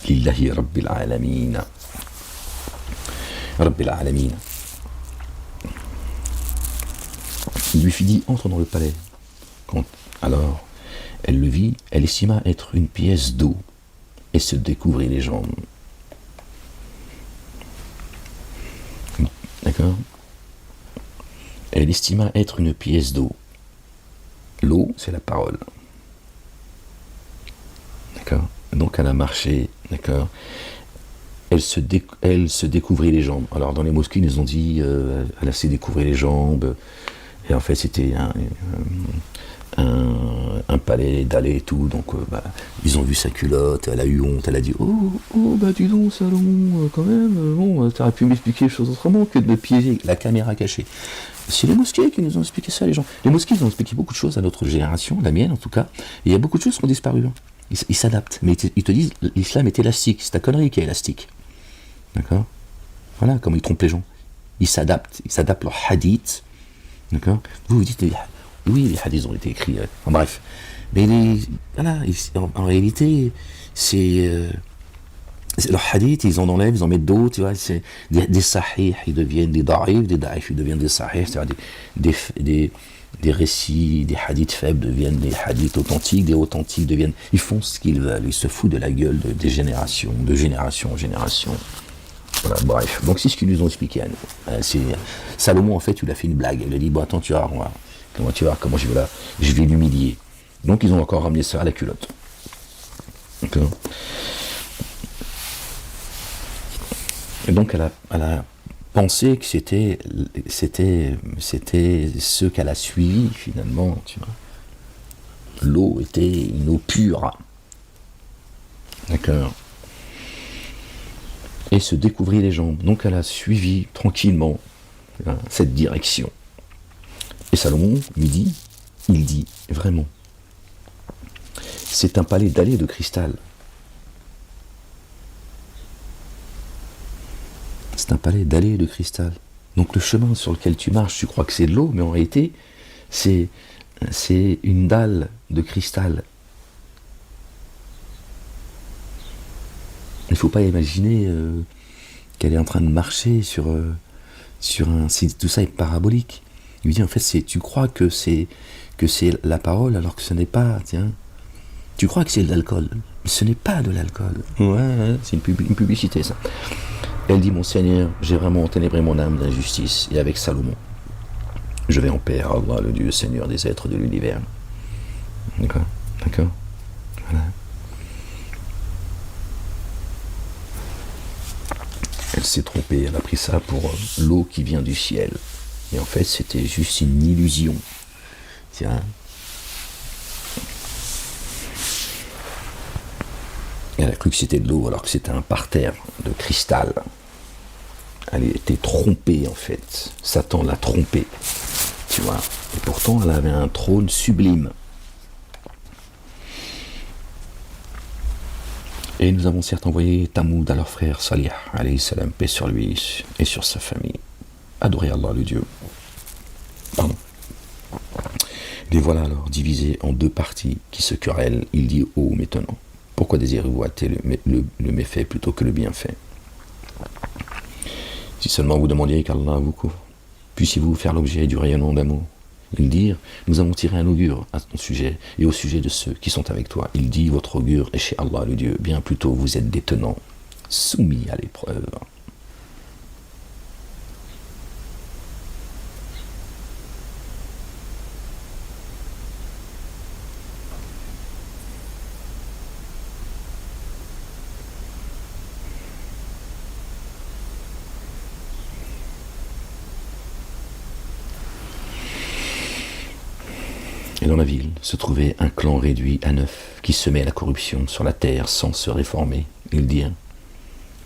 لله رب العالمين. رب العالمين. Il lui fit dit, entre dans le palais. Alors, elle le vit, elle estima être une pièce d'eau, et se découvrit les jambes. D'accord? Elle estima être une pièce d'eau. L'eau, c'est la parole. D'accord? Donc elle a marché, d'accord? Elle se découvrit les jambes. Alors dans les mosquées, ils nous ont dit, elle a s'est découvrir les jambes, et en fait c'était un palais d'allée et tout, donc ils ont vu sa culotte, elle a eu honte, elle a dit bah dis donc Salomon, quand même, bon, t'aurais pu m'expliquer les choses autrement que de piéger la caméra cachée. C'est les mosquées qui nous ont expliqué ça, les gens. Les mosquées, ils ont expliqué beaucoup de choses à notre génération, la mienne en tout cas, et il y a beaucoup de choses qui ont disparu. Hein. Ils s'adaptent, mais ils te disent l'islam est élastique, c'est ta connerie qui est élastique. D'accord? Voilà comment ils trompent les gens. Ils s'adaptent leur hadith. D'accord? Vous vous dites, oui, les hadiths ont été écrits. En bref. Mais voilà, en réalité, c'est leurs hadiths, ils en enlèvent, ils en mettent d'autres, tu vois, c'est des sahih, ils deviennent des da'if, des da'if, ils deviennent des sahih, c'est-à-dire des récits, des hadiths faibles deviennent des hadiths authentiques, des authentiques deviennent... Ils font ce qu'ils veulent, ils se foutent de la gueule de génération en génération. Voilà, bref. Donc c'est ce qu'ils nous ont expliqué à nous. Salomon, en fait, il a fait une blague. Il a dit, bon, attends, tu vas voir comment je vais l'humilier. Donc ils ont encore ramené ça à la culotte. D'accord. Et donc elle a pensé que c'était ce qu'elle a suivi finalement, tu vois. L'eau était une eau pure. D'accord. Et se découvrit les jambes. Donc elle a suivi tranquillement cette direction. Et Salomon lui dit, il dit vraiment, c'est un palais d'allées de cristal. C'est un palais d'allées de cristal. Donc le chemin sur lequel tu marches, tu crois que c'est de l'eau, mais en réalité, c'est une dalle de cristal. Il ne faut pas imaginer qu'elle est en train de marcher sur un... Tout ça est parabolique. Il lui dit, en fait, tu crois que c'est la parole, alors que ce n'est pas, tiens. Tu crois que c'est de l'alcool. Ce n'est pas de l'alcool. Ouais, c'est une publicité, ça. Elle dit, mon Seigneur, j'ai vraiment enténébré mon âme d'injustice, et avec Salomon, je vais en paix à Allah, le Dieu Seigneur des êtres de l'univers. D'accord. Voilà. Elle s'est trompée, elle a pris ça pour l'eau qui vient du ciel. Et en fait, c'était juste une illusion. Tiens. Elle a cru que c'était de l'eau alors que c'était un parterre de cristal. Elle était trompée en fait. Satan l'a trompée. Tu vois. Et pourtant, elle avait un trône sublime. Et nous avons certes envoyé Tamoud à leur frère Salih, alayhi salam, paix sur lui et sur sa famille. Adorez Allah le Dieu. Pardon. Les voilà alors divisés en deux parties qui se querellent. Il dit, ô maintenant, pourquoi désirez-vous hâter le méfait plutôt que le bienfait? Si seulement vous demandiez qu'Allah vous couvre, puissiez-vous faire l'objet du rayonnement d'amour. Ils dirent, nous avons tiré un augure à ton sujet et au sujet de ceux qui sont avec toi. Il dit, votre augure est chez Allah le Dieu, bien plutôt vous êtes des tenants, soumis à l'épreuve. Et dans la ville se trouvait un clan réduit à 9 qui semait la corruption sur la terre sans se réformer. Ils dirent,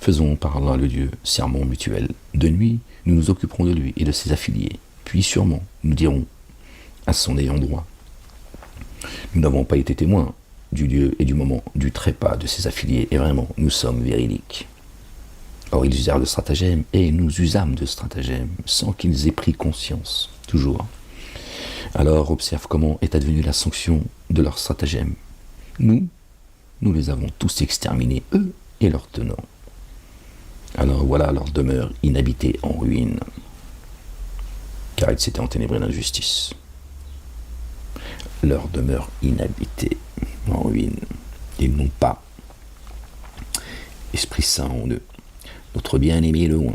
faisons par Allah le Dieu serment mutuel. De nuit, nous nous occuperons de lui et de ses affiliés. Puis sûrement, nous dirons à son ayant droit, nous n'avons pas été témoins du lieu et du moment du trépas de ses affiliés, et vraiment, nous sommes véridiques. Or, ils usèrent de stratagème, et nous usâmes de stratagème, sans qu'ils aient pris conscience, toujours. Alors observe comment est advenue la sanction de leur stratagème. Nous les avons tous exterminés, eux et leurs tenants. Alors voilà leur demeure inhabitée en ruine. car ils s'étaient enténébrés d'injustice. Leur demeure inhabitée, en ruine. Ils n'ont pas Esprit Saint en eux. Notre bien-aimé est loin.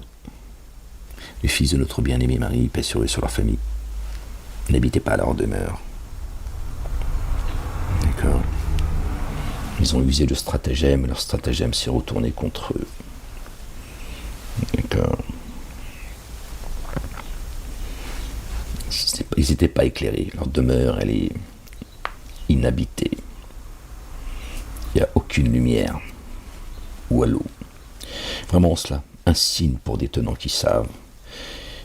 Le fils de notre bien-aimé Marie, paix sur eux et sur leur famille. N'habitez pas leur demeure. D'accord. Ils ont usé de stratagème, et leur stratagème s'est retourné contre eux. D'accord. Ils n'étaient pas éclairés. Leur demeure, elle est inhabitée. Il n'y a aucune lumière. Ou à l'eau. Vraiment cela, un signe pour des tenants qui savent.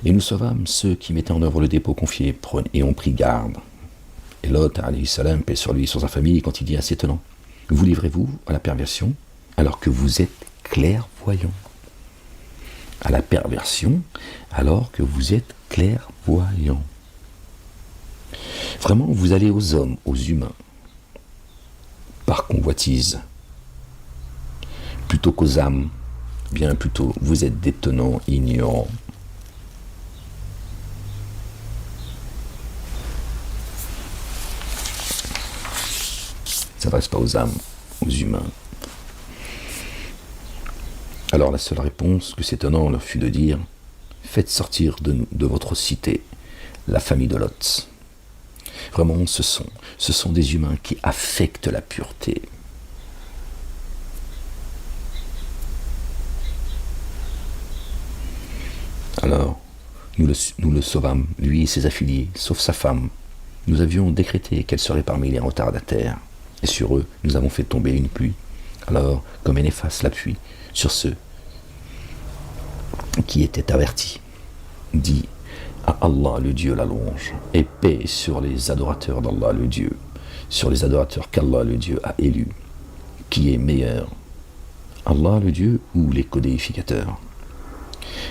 Et nous sauvâmes ceux qui mettaient en œuvre le dépôt confié et ont pris garde. Et Lot, alayhi salam, paix sur lui et sur sa famille, quand il dit à ses tenants, vous livrez-vous à la perversion alors que vous êtes clairvoyants. À la perversion alors que vous êtes clairvoyants. Vraiment, vous allez aux hommes, aux humains, par convoitise, plutôt qu'aux âmes, bien plutôt, vous êtes des tenants ignorants. Ça ne s'adresse pas aux âmes, aux humains. Alors la seule réponse que ces tenants leur fut de dire, faites sortir de votre cité la famille de Lot. Vraiment, ce sont des humains qui affectent la pureté. Alors, nous le sauvâmes, lui et ses affiliés, sauf sa femme. Nous avions décrété qu'elle serait parmi les retardataires. Et sur eux, nous avons fait tomber une pluie. Alors, comme elle efface la pluie sur ceux qui étaient avertis, dit à Allah le Dieu la louange, et paix sur les adorateurs d'Allah le Dieu, sur les adorateurs qu'Allah le Dieu a élus, qui est meilleur, Allah le Dieu ou les codéificateurs?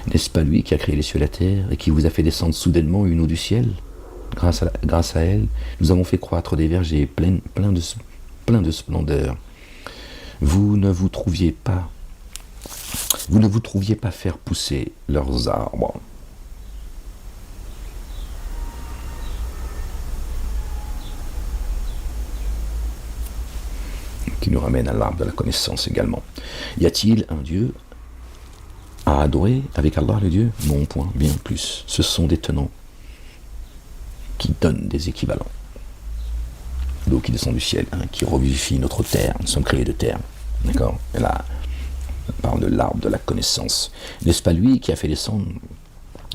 N'est-ce pas lui qui a créé les cieux et la terre et qui vous a fait descendre soudainement une eau du ciel? Grâce à elle, nous avons fait croître des vergers pleins de splendeur. Vous ne vous trouviez pas faire pousser leurs arbres. Qui nous ramène à l'arbre de la connaissance également. Y a-t-il un Dieu à adorer avec Allah le Dieu? Non, point, bien plus. Ce sont des tenants qui donnent des équivalents. L'eau qui descend du ciel, qui revivifie notre terre. Nous sommes créés de terre. D'accord? Et là, on parle de l'arbre de la connaissance. N'est-ce pas lui qui a fait descendre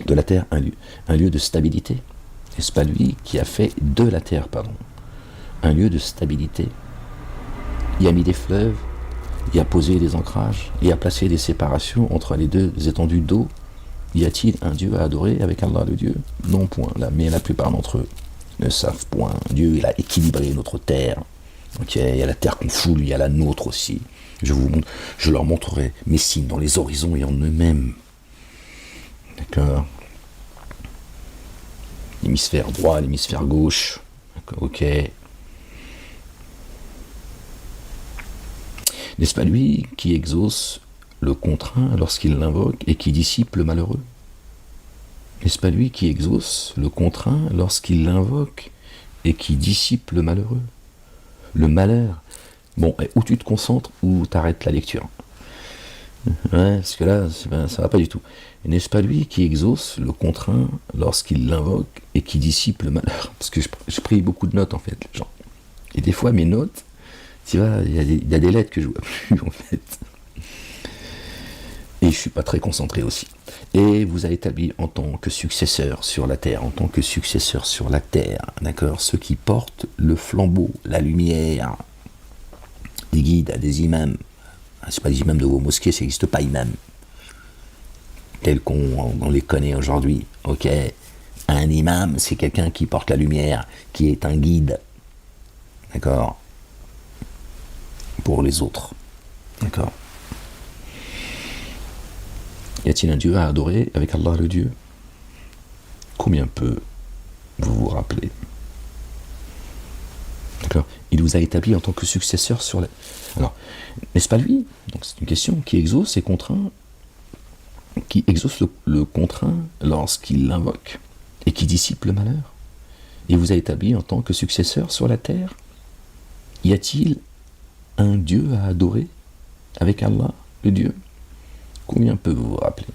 de la terre un lieu de stabilité? N'est-ce pas lui qui a fait de la terre, un lieu de stabilité? Il a mis des fleuves, il a posé des ancrages, il a placé des séparations entre les deux étendues d'eau. Y a-t-il un Dieu à adorer avec Allah le Dieu? Non, point. Mais la plupart d'entre eux ne savent point. Dieu, il a équilibré notre terre. Okay, il y a la terre qu'on foule, il y a la nôtre aussi. Je leur montrerai mes signes dans les horizons et en eux-mêmes. D'accord? L'hémisphère droit, l'hémisphère gauche. Ok. N'est-ce pas lui qui exauce le contraint lorsqu'il l'invoque et qui dissipe le malheureux? N'est-ce pas lui qui exauce le contraint lorsqu'il l'invoque et qui dissipe le malheureux? Le malheur. Bon, où tu te concentres ou t'arrêtes la lecture. Ouais, parce que là, ça va pas du tout. Et n'est-ce pas lui qui exauce le contraint lorsqu'il l'invoque et qui dissipe le malheur? Parce que je pris beaucoup de notes en fait, genre. Et des fois mes notes, tu vois, il y a des lettres que je vois plus en fait. Et je suis pas très concentré aussi. Et vous a établi en tant que successeur sur la terre, d'accord, ceux qui portent le flambeau, la lumière, des guides, des imams. C'est pas des imams de vos mosquées, ça n'existe pas imam. Tels qu'on les connaît aujourd'hui. Ok, un imam, c'est quelqu'un qui porte la lumière, qui est un guide. D'accord? Pour les autres. D'accord? Y a-t-il un Dieu à adorer avec Allah le Dieu? Combien peu vous vous rappelez? D'accord? Il vous a établi en tant que successeur sur la... Alors, n'est-ce pas lui? Donc c'est une question qui exauce et contraint, qui exauce le contraint lorsqu'il l'invoque et qui dissipe le malheur, et vous a établi en tant que successeur sur la terre. Y a-t-il un Dieu à adorer avec Allah, le Dieu? Combien peut vous vous rappeler?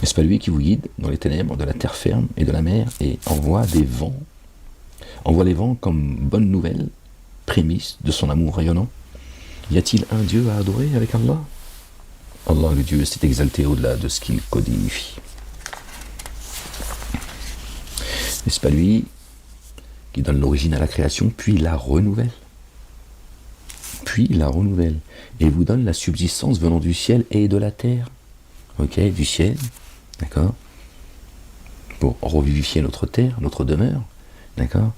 N'est-ce pas lui qui vous guide dans les ténèbres de la terre ferme et de la mer et envoie des vents, envoie les vents comme bonne nouvelle, prémisse de son amour rayonnant? Y a-t-il un Dieu à adorer avec Allah? Allah, le Dieu, s'est exalté au-delà de ce qu'il codifie. N'est-ce pas lui qui donne l'origine à la création, puis la renouvelle? Puis la renouvelle, et vous donne la subsistance venant du ciel et de la terre. Ok, du ciel, d'accord, pour revivifier notre terre, notre demeure, d'accord.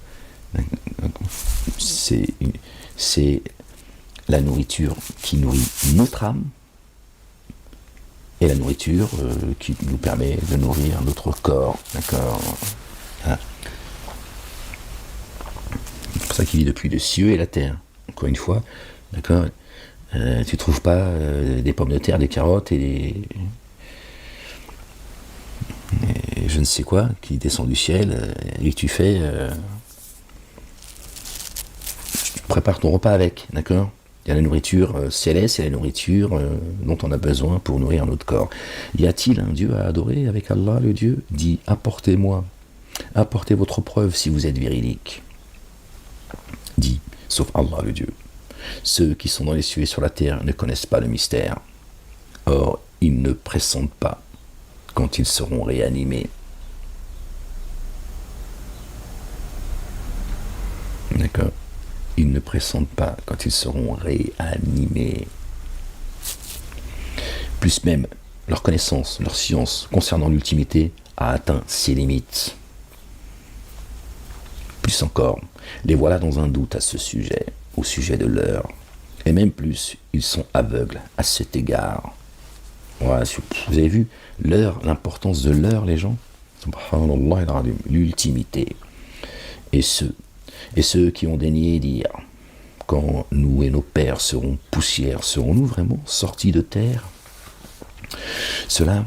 C'est la nourriture qui nourrit notre âme, et la nourriture qui nous permet de nourrir notre corps, d'accord. Ah. C'est pour ça qu'il vit depuis le ciel et la terre. Encore une fois, d'accord. Tu trouves pas des pommes de terre, des carottes et je ne sais quoi qui descend du ciel et que tu fais. Tu prépares ton repas avec, d'accord. Il y a la nourriture céleste et la nourriture dont on a besoin pour nourrir notre corps. Y a-t-il un Dieu à adorer avec Allah, le Dieu? Dit, apportez-moi, apportez votre preuve si vous êtes véridique. Dit, sauf Allah, le Dieu. Ceux qui sont dans les cieux et sur la terre ne connaissent pas le mystère. Or, ils ne pressentent pas quand ils seront réanimés. D'accord? Ils ne pressentent pas quand ils seront réanimés. Plus même, leur connaissance, leur science concernant l'ultimité a atteint ses limites. Plus encore, les voilà dans un doute à ce sujet, au sujet de l'heure. Et même plus, ils sont aveugles à cet égard. Voilà, vous avez vu l'heure, l'importance de l'heure, les gens? Subhanallah, l'ultimité. Et ceux qui ont daigné dire, quand nous et nos pères serons poussière, serons-nous vraiment sortis de terre? Cela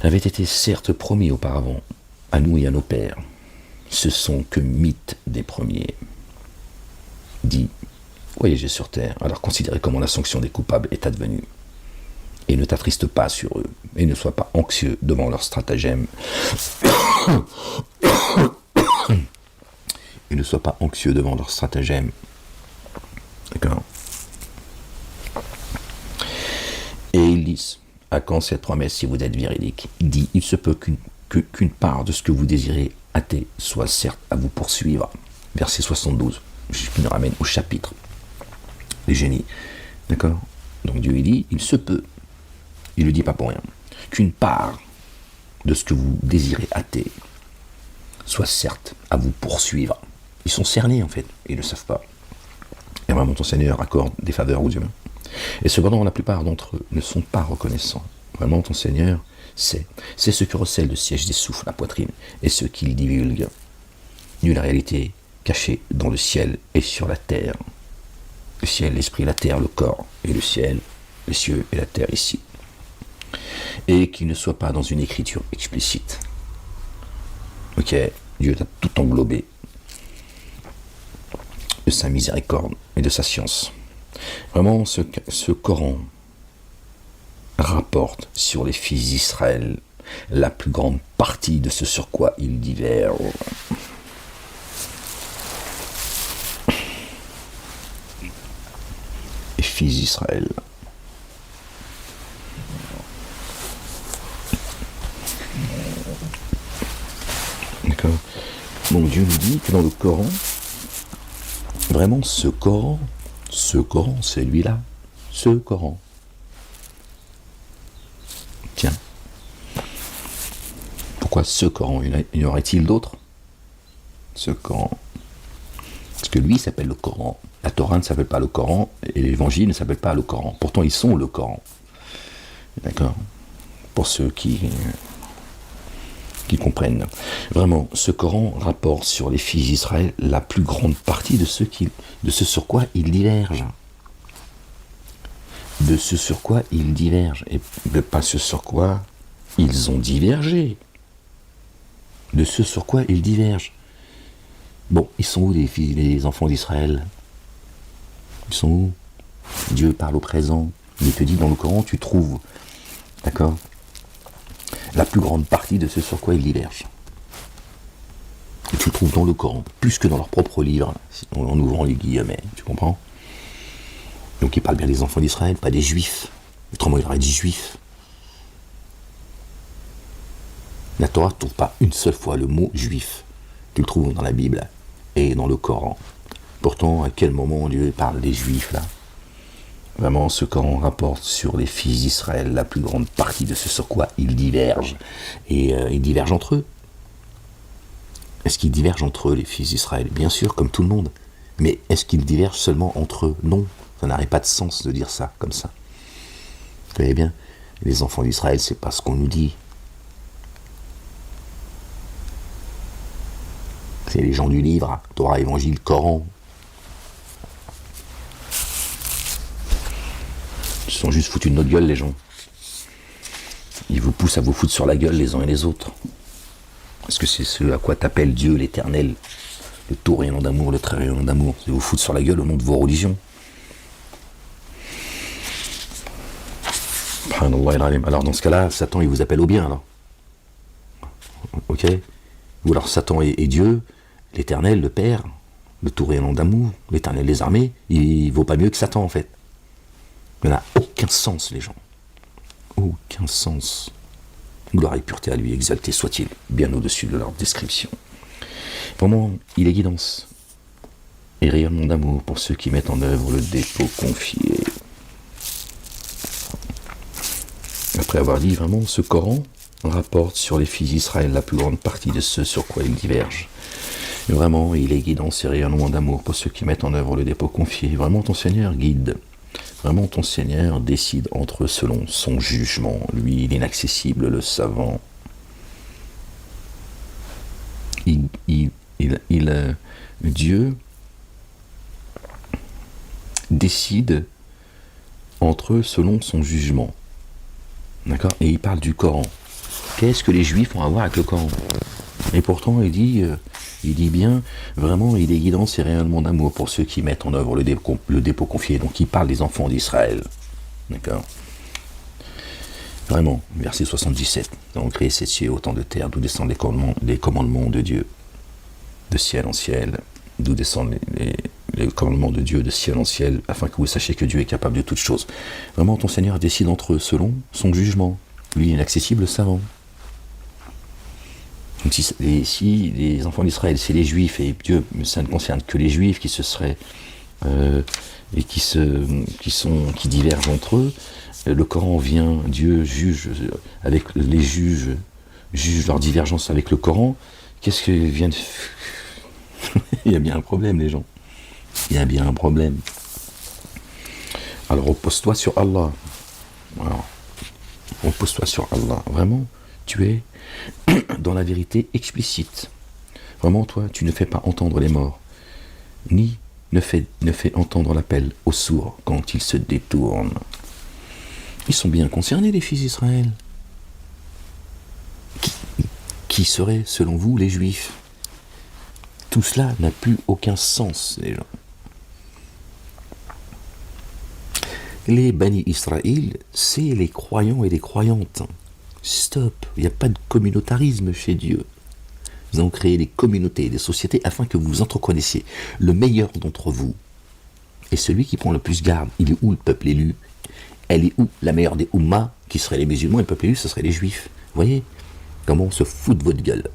avait été certes promis auparavant, à nous et à nos pères. Ce sont que mythes des premiers. Dit, voyagez sur terre, alors considérez comment la sanction des coupables est advenue. Et ne t'attriste pas sur eux, et ne sois pas anxieux devant leurs stratagèmes. Et ne sois pas anxieux devant leurs stratagèmes. D'accord. Et ils disent, à quand cette promesse si vous êtes véridique? Dit, il se peut qu'une part de ce que vous désirez hâter soit certes à vous poursuivre. Verset 72, ce qui nous ramène au chapitre. Les génies. D'accord. Donc Dieu il dit, il se peut, il ne le dit pas pour rien, qu'une part de ce que vous désirez hâter soit certes à vous poursuivre. Ils sont cernés en fait, ils ne le savent pas. Et vraiment ton Seigneur accorde des faveurs aux humains. Et cependant la plupart d'entre eux ne sont pas reconnaissants. Vraiment ton Seigneur sait. C'est ce que recèle le siège des souffles, la poitrine, et ce qu'il divulgue. Nulle réalité cachée dans le ciel et sur la terre. Le ciel, l'esprit, la terre, le corps, et le ciel, les cieux et la terre ici. Et qu'il ne soit pas dans une écriture explicite. Ok, Dieu t'a tout englobé de sa miséricorde et de sa science. Vraiment, ce Coran rapporte sur les fils d'Israël la plus grande partie de ce sur quoi ils divergent. Les fils d'Israël. D'accord. Donc Dieu nous dit que dans le Coran, vraiment ce Coran, c'est lui-là, ce Coran. Tiens, pourquoi ce Coran? Il y aurait-il d'autres? Ce Coran. Parce que lui s'appelle le Coran. La Torah ne s'appelle pas le Coran, et l'Évangile ne s'appelle pas le Coran. Pourtant, ils sont le Coran. D'accord? Pour ceux qui comprennent. Vraiment, ce Coran rapporte sur les fils d'Israël la plus grande partie de ce sur quoi ils divergent. de ce sur quoi ils divergent, et pas ce sur quoi ils ont divergé. De ce sur quoi ils divergent. Bon, ils sont où les enfants d'Israël? Ils sont où? Dieu parle au présent. Il te dit dans le Coran, tu trouves, d'accord, la plus grande partie de ce sur quoi ils divergent. Et tu le trouves dans le Coran, plus que dans leur propre livre, en ouvrant les guillemets, tu comprends? Donc il parle bien des enfants d'Israël, pas des juifs. Autrement, il aurait dit juifs. La Torah ne trouve pas une seule fois le mot juif. Tu le trouves dans la Bible et dans le Coran. Pourtant, à quel moment Dieu parle des juifs là? Vraiment, ce Coran rapporte sur les fils d'Israël la plus grande partie de ce sur quoi ils divergent. Et ils divergent entre eux. Est-ce qu'ils divergent entre eux, les fils d'Israël? Bien sûr, comme tout le monde. Mais est-ce qu'ils divergent seulement entre eux? Non, ça n'aurait pas de sens de dire ça, comme ça. Vous voyez bien, les enfants d'Israël, c'est pas ce qu'on nous dit. C'est les gens du livre, Torah, Évangile, Coran. Ils sont juste foutus de notre gueule, les gens. Ils vous poussent à vous foutre sur la gueule les uns et les autres. Est-ce que c'est ce à quoi t'appelle Dieu, l'Éternel, le tout rayonnant d'amour, le très rayonnant d'amour? C'est vous foutre sur la gueule au nom de vos religions. Alors dans ce cas-là, Satan il vous appelle au bien alors. Ok? Ou alors Satan est Dieu, l'Éternel, le Père, le tout rayonnant d'amour, l'Éternel des armées, il vaut pas mieux que Satan en fait. Il n'a aucun sens les gens. Aucun sens. Gloire et pureté à lui, exalté soit-il, bien au-dessus de leur description. Vraiment, il est guidance et rayonnement d'amour pour ceux qui mettent en œuvre le dépôt confié. Après avoir dit vraiment, ce Coran rapporte sur les fils d'Israël la plus grande partie de ce sur quoi ils divergent. Et vraiment, il est guidance et rayonnement d'amour pour ceux qui mettent en œuvre le dépôt confié. Vraiment, ton Seigneur guide. Vraiment, ton Seigneur décide entre eux selon son jugement. Lui, l'inaccessible, le savant. Dieu décide entre eux selon son jugement. D'accord? Et il parle du Coran. Qu'est-ce que les Juifs ont à voir avec le Coran? Et pourtant, il dit bien, vraiment, il est guidance et rayonnement d'amour pour ceux qui mettent en œuvre le dépôt confié. Donc, il parle des enfants d'Israël. D'accord? Vraiment, verset 77. Nous avons créé ces cieux autant de terre, d'où descendent les commandements de Dieu, de ciel en ciel, d'où descendent les commandements de Dieu de ciel en ciel, afin que vous sachiez que Dieu est capable de toutes choses. Vraiment, ton Seigneur décide entre eux selon son jugement. Lui, inaccessible, savant. Donc si les enfants d'Israël, c'est les Juifs, et Dieu, ça ne concerne que les Juifs qui se seraient et qui divergent entre eux, le Coran vient, Dieu juge avec les juge leur divergence avec le Coran. Qu'est-ce que vient de il y a bien un problème, les gens. Il y a bien un problème. Alors repose-toi sur Allah. Alors, repose-toi sur Allah. Vraiment, tu es dans la vérité explicite. Vraiment, toi, tu ne fais pas entendre les morts, ni ne fais entendre l'appel aux sourds quand ils se détournent. Ils sont bien concernés, les fils d'Israël. Qui seraient, selon vous, les Juifs? Tout cela n'a plus aucun sens, les gens. Les Bani Israël, c'est les croyants et les croyantes. Stop, il n'y a pas de communautarisme chez Dieu. Nous avons créé des communautés, des sociétés, afin que vous entreconnaissiez. Le meilleur d'entre vous est celui qui prend le plus garde. Il est où le peuple élu? Elle est où la meilleure des Oummas, qui seraient les musulmans, et le peuple élu, ce serait les juifs. Vous voyez comment on se fout de votre gueule.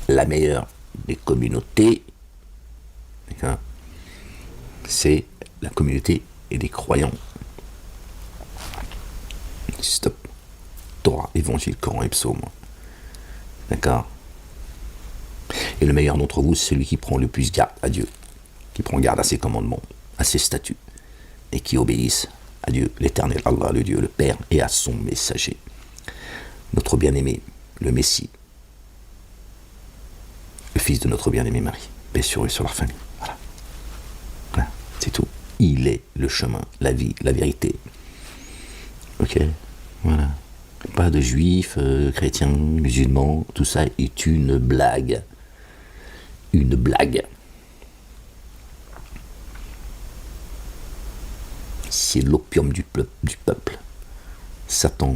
La meilleure des communautés, c'est la communauté et des croyants. Stop. Torah, Évangile, Coran et Psaume. D'accord? Et le meilleur d'entre vous, c'est celui qui prend le plus garde à Dieu, qui prend garde à ses commandements, à ses statuts, et qui obéissent à Dieu, l'Éternel, Allah, le Dieu, le Père, et à son messager. Notre bien-aimé, le Messie, le fils de notre bien-aimé Marie, paix sur eux et sur leur famille. Voilà, c'est tout. Il est le chemin, la vie, la vérité. Ok, voilà. Pas de juifs, chrétiens, musulmans, tout ça est une blague. Une blague. C'est l'opium du peuple. Satan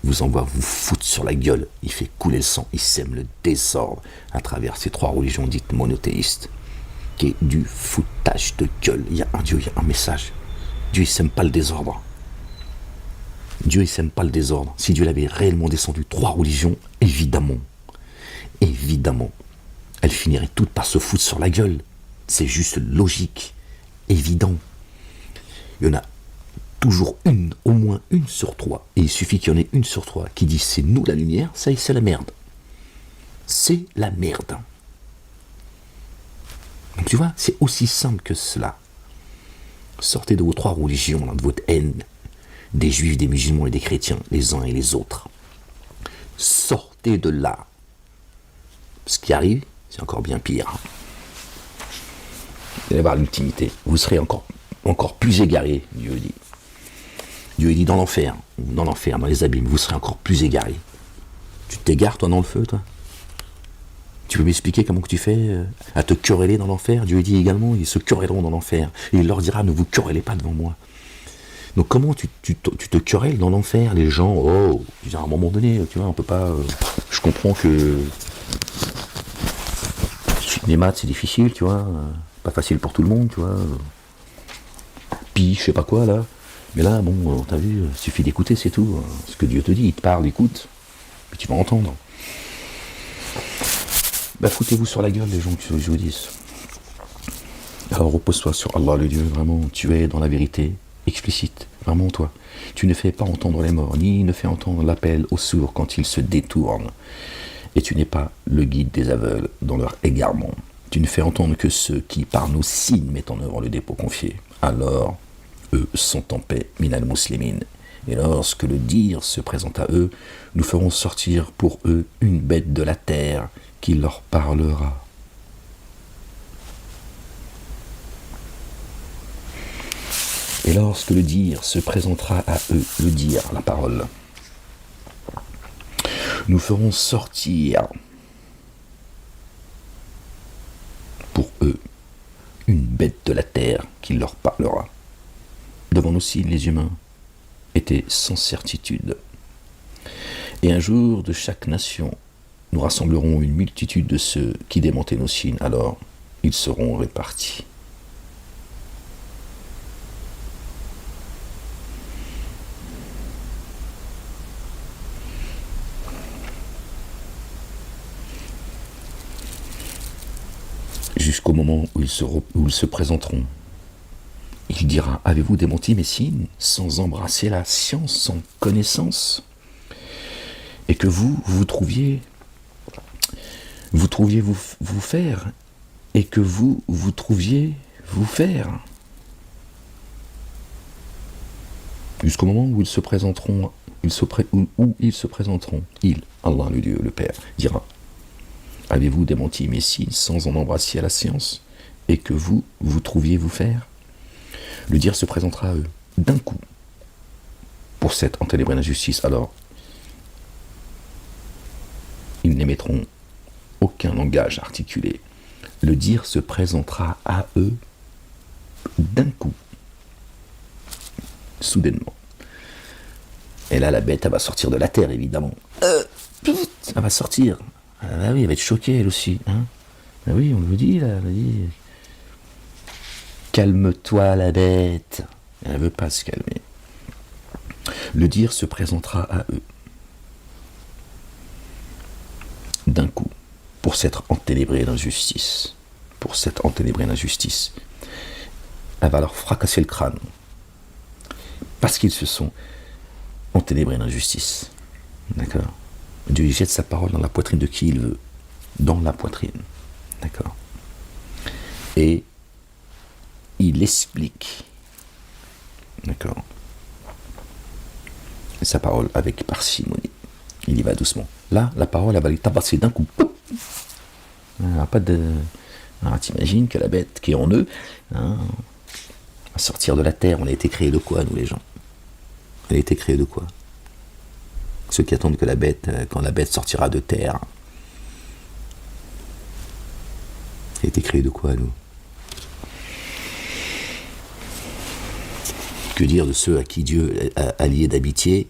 vous envoie vous foutre sur la gueule. Il fait couler le sang, il sème le désordre à travers ces trois religions dites monothéistes. Qui est du foutage de gueule. Il y a un Dieu, il y a un message. Dieu, il sème pas le désordre. Dieu, il sème pas le désordre. Si Dieu l'avait réellement descendu trois religions, évidemment, elles finiraient toutes par se foutre sur la gueule. C'est juste logique, évident. Il y en a toujours une, au moins une sur trois. Et il suffit qu'il y en ait une sur trois qui dit c'est nous la lumière, ça y est, c'est la merde. C'est la merde. Donc tu vois, c'est aussi simple que cela. Sortez de vos trois religions, de votre haine, des juifs, des musulmans et des chrétiens, les uns et les autres. Sortez de là. Ce qui arrive, c'est encore bien pire. Vous allez voir l'intimité. Vous serez encore plus égaré, Dieu dit. Dieu dit dans l'enfer, dans les abîmes, vous serez encore plus égaré. Tu t'égares, toi, dans le feu, toi? Tu peux m'expliquer comment que tu fais à te quereller dans l'enfer? Dieu dit également, ils se querelleront dans l'enfer. Et il leur dira, ne vous querellez pas devant moi. Donc comment tu te querelles dans l'enfer? Les gens, à un moment donné, tu vois, on peut pas... je comprends que... les maths, c'est difficile, tu vois. Pas facile pour tout le monde, tu vois. Puis, je sais pas quoi, là. Mais là, bon, t'as vu, il suffit d'écouter, c'est tout. Ce que Dieu te dit, il te parle, écoute. Puis tu vas entendre. Bah, foutez-vous sur la gueule, les gens, que je vous dise. Alors, repose-toi sur Allah, le Dieu, vraiment. Tu es dans la vérité explicite, vraiment, toi. Tu ne fais pas entendre les morts, ni ne fais entendre l'appel aux sourds quand ils se détournent. Et tu n'es pas le guide des aveugles dans leur égarement. Tu ne fais entendre que ceux qui, par nos signes, mettent en œuvre le dépôt confié. Alors, eux sont en paix, minal muslimin. Et lorsque le dire se présente à eux, nous ferons sortir pour eux une bête de la terre qui leur parlera. Et lorsque le dire se présentera à eux, le dire, la parole, nous ferons sortir pour eux une bête de la terre qui leur parlera. Devant nos signes, les humains étaient sans certitude. Et un jour, de chaque nation, nous rassemblerons une multitude de ceux qui démentaient nos signes. Alors, ils seront répartis. Jusqu'au moment où ils se présenteront. Il dira, avez-vous démenti mes signes sans embrasser la science, sans connaissance? Et que vous trouviez vous faire, et que vous trouviez vous faire. Jusqu'au moment où ils se présenteront, il, Allah le Dieu, le Père, dira, avez-vous démenti mes signes sans en embrasser la science, et que vous trouviez vous faire? Le dire se présentera à eux, d'un coup, pour cette enténébrée d'injustice. Alors, ils n'émettront aucun langage articulé. Le dire se présentera à eux, d'un coup, soudainement. Et là, la bête, elle va sortir de la terre, évidemment. Elle va sortir. Ah oui, elle va être choquée, elle aussi. Hein, ah oui, on le dit, là, on le dit. Calme-toi, la bête. Elle ne veut pas se calmer. Le dire se présentera à eux. D'un coup, pour s'être enténébrée d'injustice. Pour s'être enténébrée d'injustice. Elle va leur fracasser le crâne. Parce qu'ils se sont enténébrés d'injustice. D'accord? Dieu jette sa parole dans la poitrine de qui il veut. Dans la poitrine. D'accord? Et il explique, d'accord, sa parole avec parcimonie. Il y va doucement. Là, la parole, elle va les tabasser d'un coup. Alors, pas de... Alors, t'imagines que la bête qui est en eux, hein, À sortir de la terre, on a été créés de quoi, nous les gens? On a été créés de quoi? Ceux qui attendent que quand la bête sortira de terre, on a été créés de quoi, nous? Que dire de ceux à qui Dieu a lié d'amitié,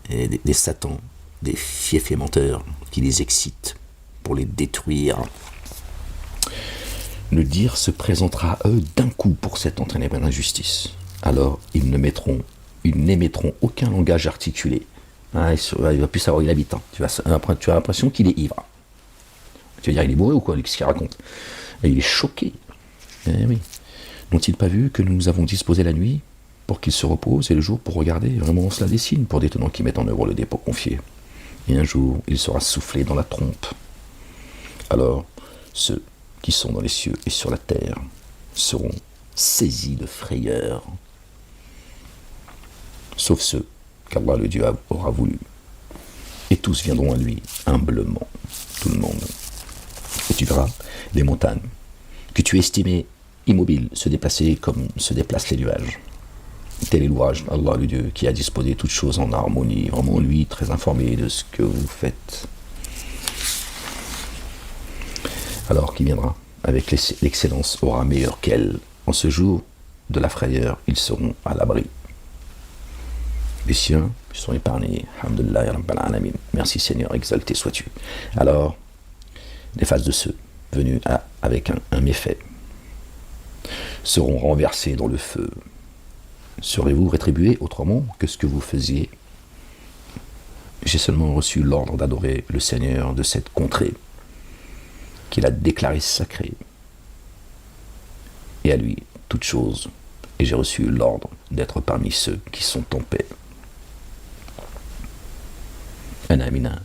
des satans, des fiefs et menteurs qui les excitent pour les détruire? Le dire se présentera à eux d'un coup pour cette entraînée par l'injustice. Alors ils n'émettront aucun langage articulé. Ah, il va plus savoir où il habite. Hein. Tu as l'impression qu'il est ivre. Tu vas dire, il est bourré ou quoi? Qu'est-ce qu'il raconte? Et il est choqué. Eh oui. N'ont-ils pas vu que nous nous avons disposé la nuit pour qu'ils se reposent et le jour pour regarder? Vraiment, on se la dessine pour des tenants qui mettent en œuvre le dépôt confié. Et un jour, il sera soufflé dans la trompe. Alors, ceux qui sont dans les cieux et sur la terre seront saisis de frayeur, sauf ceux qu'Allah le Dieu aura voulu. Et tous viendront à lui humblement, tout le monde. Et tu verras les montagnes que tu estimais immobiles se déplacer comme se déplacent les nuages. Tel est l'ouvrage d'Allah le Dieu qui a disposé toutes choses en harmonie, vraiment lui très informé de ce que vous faites. Alors qui viendra avec l'excellence aura meilleur qu'elle. En ce jour de la frayeur, ils seront à l'abri. Les siens sont épargnés. Alhamdulillah, Rabbil Alamin. Merci Seigneur, exalté sois-tu. Alors, les faces de ceux venus avec un méfait seront renversés dans le feu. Serez-vous rétribués autrement que ce que vous faisiez? J'ai seulement reçu l'ordre d'adorer le Seigneur de cette contrée, qu'il a déclaré sacrée, et à lui toute chose, et j'ai reçu l'ordre d'être parmi ceux qui sont en paix. Anamina.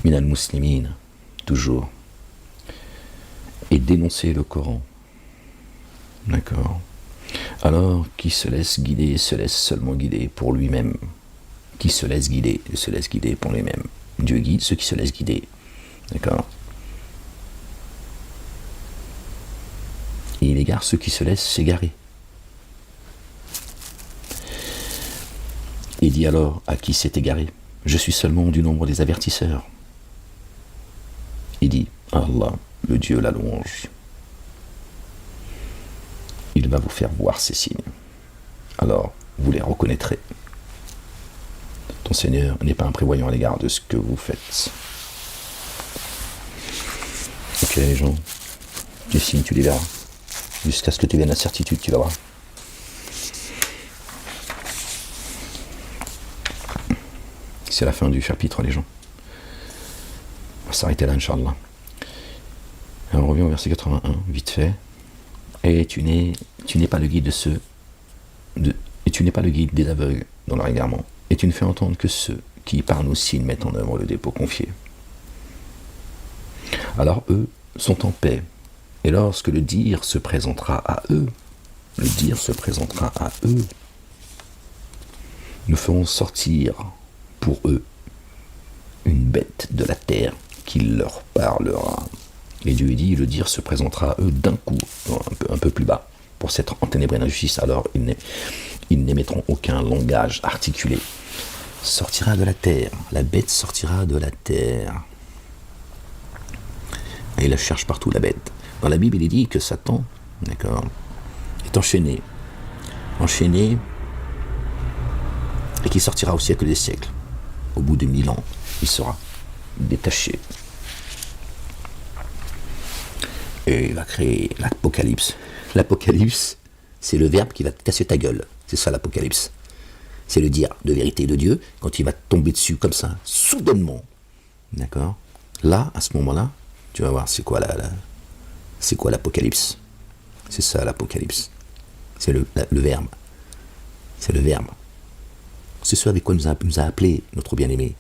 Minal muslimin, toujours. Et dénoncer le Coran. D'accord. Alors, qui se laisse guider, se laisse seulement guider pour lui-même. Qui se laisse guider pour lui-même. Dieu guide ceux qui se laissent guider. D'accord. Et il égare ceux qui se laissent s'égarer. Et dit alors à qui s'est égaré: je suis seulement du nombre des avertisseurs. Il dit: Allah, le Dieu la louange. Il va vous faire voir ces signes. Alors, vous les reconnaîtrez. Ton Seigneur n'est pas imprévoyant à l'égard de ce que vous faites. Ok, les gens, tu signes, tu les verras. Jusqu'à ce que tu viennes la certitude, tu vas voir. C'est la fin du chapitre, les gens. On va s'arrêter là, Inch'Allah. Alors, on revient au verset 81, vite fait. Et tu n'es pas le guide et tu n'es pas le guide des aveugles dans leur égarement. Et tu ne fais entendre que ceux qui, par nos signes, mettent en œuvre le dépôt confié. Alors eux sont en paix. Et lorsque le dire se présentera à eux, nous ferons sortir pour eux une bête de la terre qui leur parlera. Et Dieu dit, le dire se présentera à eux d'un coup, un peu plus bas, pour s'être enténébré d'injustice. Alors ils n'émettront aucun langage articulé. Sortira de la terre, la bête sortira de la terre. Et il la cherche partout, la bête. Dans la Bible, il est dit que Satan, d'accord, est enchaîné, et qui sortira au siècle des siècles. Au bout de 1000 ans, il sera détaché. Et il va créer l'Apocalypse. L'Apocalypse, c'est le verbe qui va te casser ta gueule. C'est ça l'Apocalypse. C'est le dire de vérité de Dieu quand il va tomber dessus comme ça, soudainement. D'accord? Là, à ce moment-là, tu vas voir c'est quoi l'Apocalypse. C'est ça l'Apocalypse. C'est le verbe. C'est le verbe. C'est ce avec quoi nous a appelé notre bien-aimé,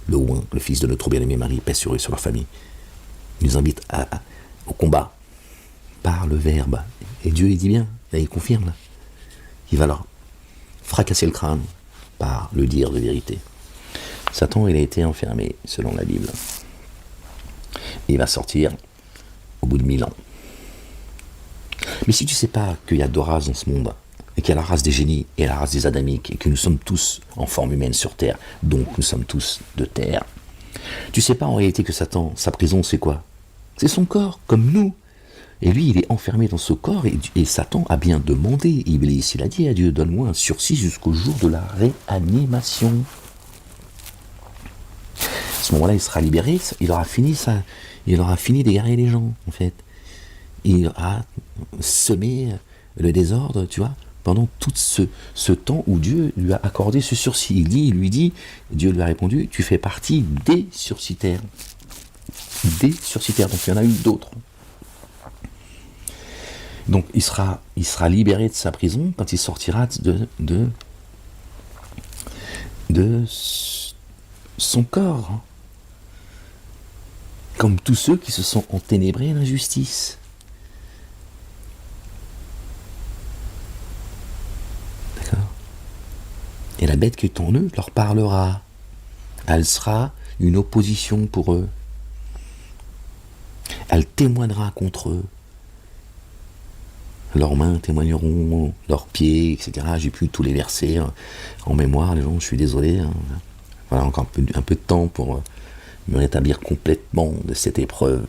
le Oint, le fils de notre bien-aimé Marie, paix sur eux, sur leur famille. Il nous invite au combat par le verbe. Et Dieu, il dit bien, là, il confirme, là. Il va leur fracasser le crâne par le dire de vérité. Satan, il a été enfermé, selon la Bible. Et il va sortir au bout de 1000 ans. Mais si tu ne sais pas qu'il y a deux races dans ce monde, et qu'il y a la race des génies et la race des adamiques, et que nous sommes tous en forme humaine sur Terre, donc nous sommes tous de Terre, tu ne sais pas en réalité que Satan, sa prison, c'est quoi? C'est son corps, comme nous. Et lui, il est enfermé dans ce corps, et Satan a bien demandé, Iblis, il a dit à Dieu, donne-moi un sursis jusqu'au jour de la réanimation. À ce moment-là, il sera libéré, il aura fini d'égarer les gens, en fait. Il aura semé le désordre, tu vois, pendant tout ce temps où Dieu lui a accordé ce sursis. Dieu lui a répondu, tu fais partie des sursitaires. Des sursitaires, donc il y en a eu d'autres. Donc il sera libéré de sa prison quand il sortira de son corps. Comme tous ceux qui se sont enténébrés d'injustice. D'accord? Et la bête qui est en eux leur parlera. Elle sera une opposition pour eux. Elle témoignera contre eux. Leurs mains témoigneront, leurs pieds, etc. J'ai plus tous les versets en mémoire, les gens, je suis désolé. Voilà, encore un peu de temps pour me rétablir complètement de cette épreuve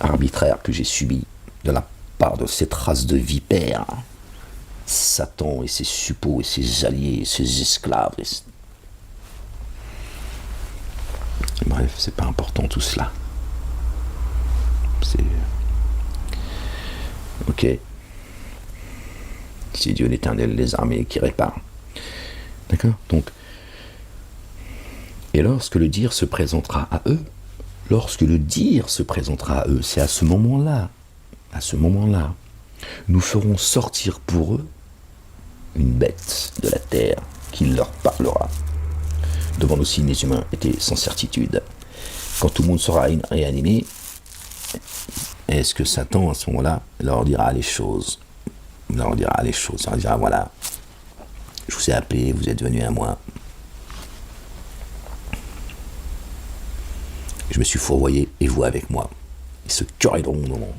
arbitraire que j'ai subie de la part de cette race de vipères, Satan et ses suppôts et ses alliés et ses esclaves. Bref, c'est pas important tout cela. C'est... Ok. C'est Dieu l'Éternel, les armées qui répare. D'accord? Donc, et lorsque le dire se présentera à eux, c'est à ce moment-là, nous ferons sortir pour eux une bête de la terre qui leur parlera. Devant nous signes, les humains étaient sans certitude. Quand tout le monde sera réanimé, est-ce que Satan, à ce moment-là, leur dira les choses? Il leur dira, voilà, je vous ai appelé, vous êtes venus à moi. Je me suis fourvoyé, et vous avec moi. Ils se querelleront au monde.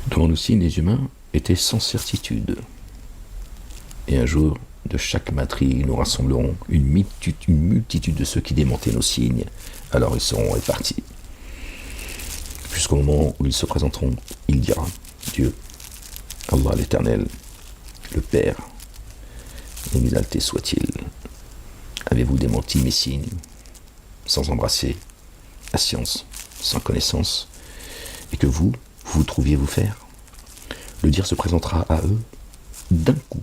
Devant nous signes, les humains étaient sans certitude. Et un jour, de chaque matrie, nous rassemblerons une multitude de ceux qui démentaient nos signes. Alors ils seront répartis. Jusqu'au moment où ils se présenteront, il dira, Dieu, Allah l'Éternel, le Père, exalté soit-il, avez-vous démenti mes signes, sans embrasser la science, sans connaissance, et que vous trouviez vous faire? Le dire se présentera à eux d'un coup,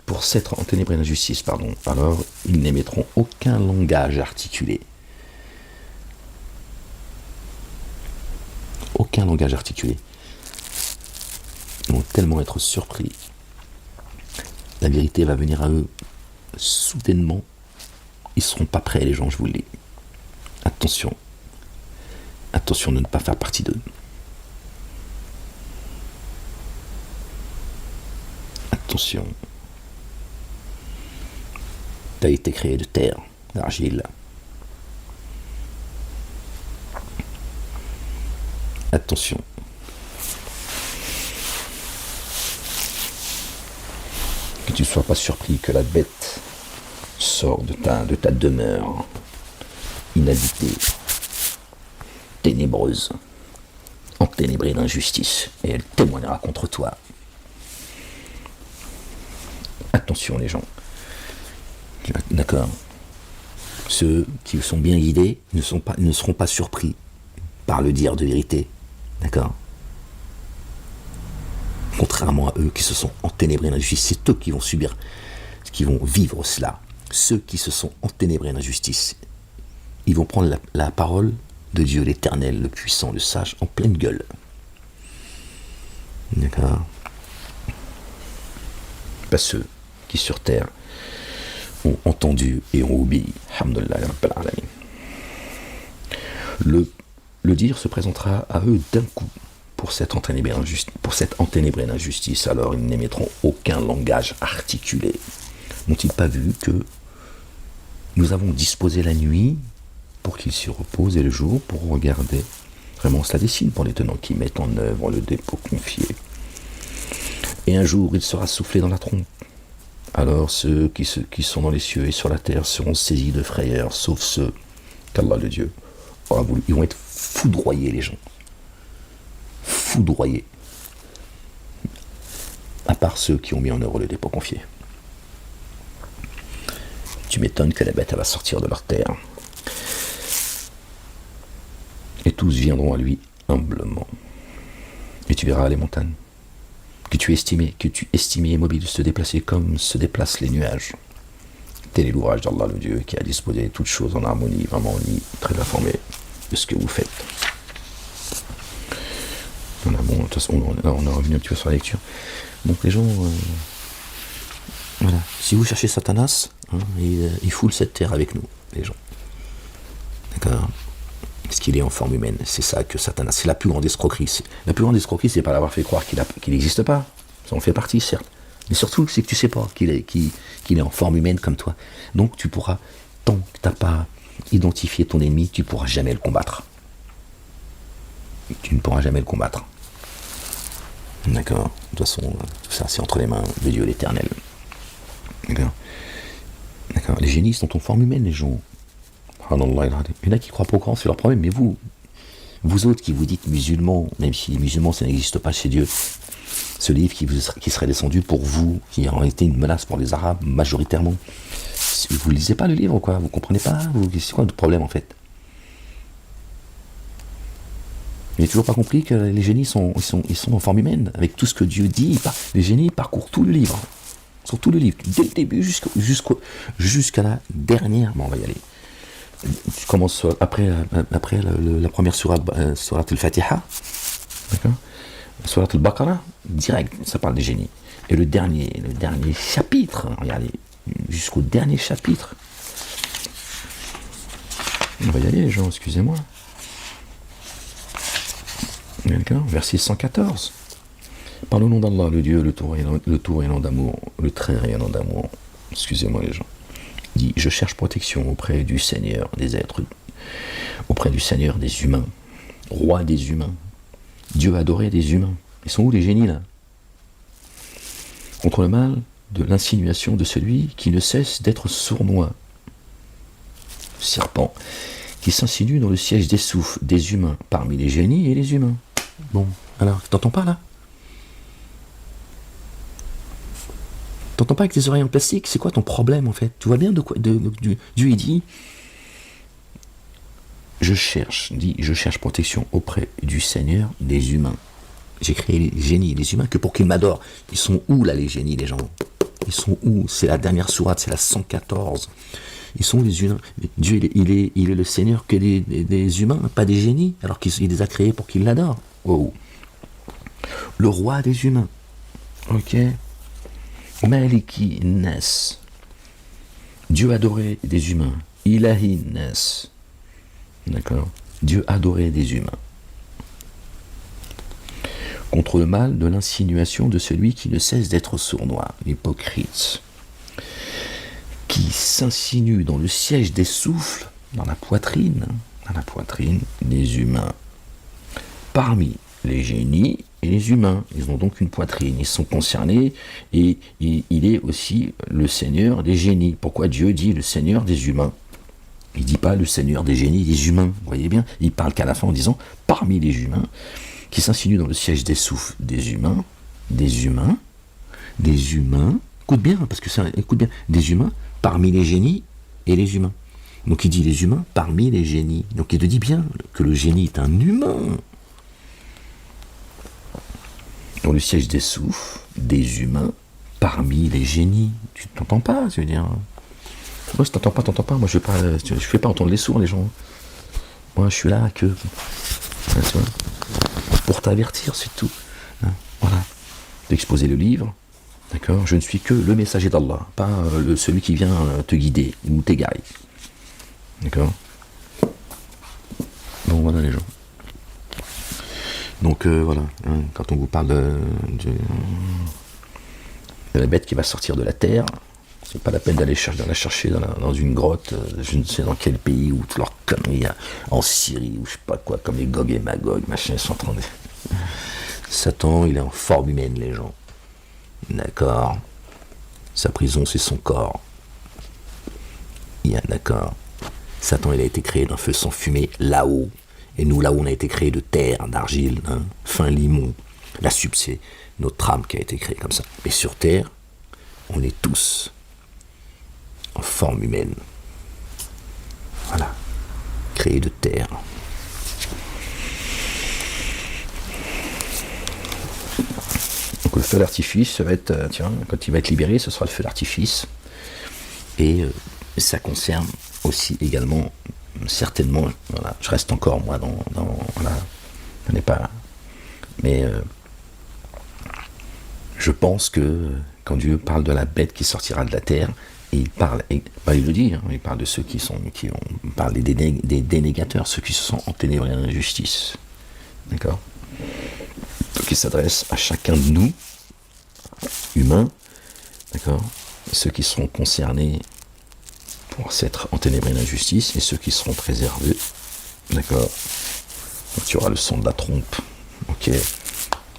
pour s'être enténébrés d'injustice, alors ils n'émettront aucun langage articulé. Aucun langage articulé. Ils vont tellement être surpris. La vérité va venir à eux soudainement. Ils ne seront pas prêts, les gens, je vous le dis. Attention. Attention de ne pas faire partie d'eux. Attention. Tu as été créé de terre, d'argile. Attention. Que tu ne sois pas surpris que la bête sort de ta demeure inhabitée, ténébreuse, enténébrée d'injustice, et elle témoignera contre toi. Attention les gens. D'accord? Ceux qui sont bien guidés ne seront pas surpris par le dire de vérité. D'accord? Contrairement à eux qui se sont enténébrés d'injustice, c'est eux qui vont vivre cela. Ceux qui se sont enténébrés d'injustice, ils vont prendre la parole de Dieu l'Éternel, le puissant, le sage, en pleine gueule. D'accord? Pas ceux qui sur terre ont entendu et ont obéi. Alhamdulillah Rabbil Alamin. Le dire se présentera à eux d'un coup pour cette enténébrée d'injustice. Alors ils n'émettront aucun langage articulé. N'ont-ils pas vu que nous avons disposé la nuit pour qu'ils s'y reposent et le jour pour regarder? Vraiment, cela dessine pour les tenants qui mettent en œuvre le dépôt confié. Et un jour, il sera soufflé dans la trompe. Alors ceux qui sont dans les cieux et sur la terre seront saisis de frayeur, sauf ceux qu'Allah le Dieu aura voulu. Ils vont être foudroyés, les gens. Foudroyés. À part ceux qui ont mis en œuvre le dépôt confié. Tu m'étonnes que la bête elle va sortir de leur terre. Et tous viendront à lui humblement. Et tu verras les montagnes que tu estimais immobiles se déplacer comme se déplacent les nuages. Tel est l'ouvrage d'Allah le Dieu qui a disposé toutes choses en harmonie, vraiment très informé de ce que vous faites. Bon, de toute façon, on a revenu un petit peu sur la lecture. Donc les gens, voilà. Si vous cherchez Satanas, il foule cette terre avec nous, les gens. D'accord? Parce qu'il est en forme humaine. C'est ça que Satanas, c'est la plus grande escroquerie. La plus grande escroquerie, c'est pas l'avoir fait croire qu'il n'existe pas. Ça en fait partie, certes. Mais surtout, c'est que tu sais pas qu'il est en forme humaine comme toi. Donc tu pourras, tant que tu n'as pas identifié ton ennemi, tu ne pourras jamais le combattre. Tu ne pourras jamais le combattre. D'accord? De toute façon, tout ça, c'est entre les mains de Dieu l'Éternel. D'accord? D'accord? Les génies sont en forme humaine, les gens. Il y en a qui croient pas au Coran, c'est leur problème, mais vous autres qui vous dites musulmans, même si les musulmans ça n'existe pas chez Dieu, ce livre qui serait descendu pour vous, qui a été une menace pour les Arabes majoritairement, vous lisez pas le livre, quoi, vous comprenez pas, c'est quoi le problème en fait? Vous n'avez toujours pas compris que les génies sont en forme humaine, avec tout ce que Dieu dit, les génies parcourent tout le livre, sur tout le livre, dès le début jusqu'à la dernière, bon on va y aller. Tu commences après la première sourate al-Fatiha, d'accord? Sourate al-Baqarah, direct, ça parle des génies. Et le dernier chapitre, regardez, jusqu'au dernier chapitre. On va y aller, les gens, excusez-moi. D'accord? Verset 114. Par le nom d'Allah, le Dieu, le tout rayonnant d'amour, le très rayonnant d'amour. Excusez-moi, les gens. Dit, je cherche protection auprès du Seigneur des êtres, auprès du Seigneur des humains, roi des humains, Dieu adoré des humains. Ils sont où les génies là? Contre le mal de l'insinuation de celui qui ne cesse d'être sournois, serpent, qui s'insinue dans le siège des souffles des humains, parmi les génies et les humains. Bon, alors, t'entends pas là? T'entends pas avec tes oreilles en plastique? C'est quoi ton problème en fait? Tu vois bien de quoi Dieu il dit je cherche protection auprès du Seigneur des humains. J'ai créé les génies, les humains, que pour qu'ils m'adorent. Ils sont où là les génies, les gens? Ils sont où? C'est la dernière sourate, c'est la 114. Ils sont les humains. Dieu il est le Seigneur que des humains, pas des génies, alors qu'il les a créés pour qu'ils l'adorent. Wow. Le roi des humains. Ok. Maliki Nas, Dieu adoré des humains. Ilahi Nas, d'accord? Dieu adoré des humains. Contre le mal de l'insinuation de celui qui ne cesse d'être sournois, l'hypocrite, qui s'insinue dans le siège des souffles, dans la poitrine des humains. Parmi les génies et les humains, ils ont donc une poitrine, ils sont concernés, et il est aussi le Seigneur des génies. Pourquoi Dieu dit le Seigneur des humains? Il ne dit pas le Seigneur des génies, des humains, vous voyez bien, il parle qu'à la fin en disant parmi les humains, qui s'insinuent dans le siège des souffles des humains, écoute bien, parce que ça, écoute bien, des humains, parmi les génies et les humains. Donc il dit les humains parmi les génies. Donc il te dit bien que le génie est un humain. Dans le siège des souffles, des humains, parmi les génies. Tu t'entends pas, je veux dire. Moi, si t'entends pas. Moi, je fais pas entendre les sourds, les gens. Moi, je suis là pour t'avertir, c'est tout. Hein, voilà. D'exposer le livre. D'accord? Je ne suis que le messager d'Allah, pas celui qui vient te guider ou t'égarer. D'accord? Bon, voilà, les gens. Donc voilà, hein, quand on vous parle de la bête qui va sortir de la terre, C'est pas la peine d'aller la chercher dans une grotte, je ne sais dans quel pays, où toutes leurs conneries, en Syrie, ou je sais pas quoi, comme les Gog et Magog, machin, ils sont en train de... Satan, il est en forme humaine, les gens. D'accord. Sa prison, c'est son corps. D'accord. Satan, il a été créé d'un feu sans fumée, là-haut. Et nous, là-haut, on a été créé de terre, d'argile, fin limon. La sub, c'est notre âme qui a été créée comme ça. Mais sur terre, on est tous en forme humaine. Voilà. Créé de terre. Donc le feu d'artifice, ça va être, quand il va être libéré, ce sera le feu d'artifice. Et ça concerne aussi également, certainement, voilà, je reste encore moi voilà, ce n'est pas... Mais je pense que quand Dieu parle de la bête qui sortira de la terre, il parle, il le dit, il parle de ceux il parle des dénégateurs, ceux qui se sont enténébrés dans l'injustice. D'accord ? Donc il s'adresse à chacun de nous, humains, d'accord ? Ceux qui seront concernés pour s'être enténébrés d'injustice et ceux qui seront préservés, d'accord ? Donc tu auras le son de la trompe, ok ?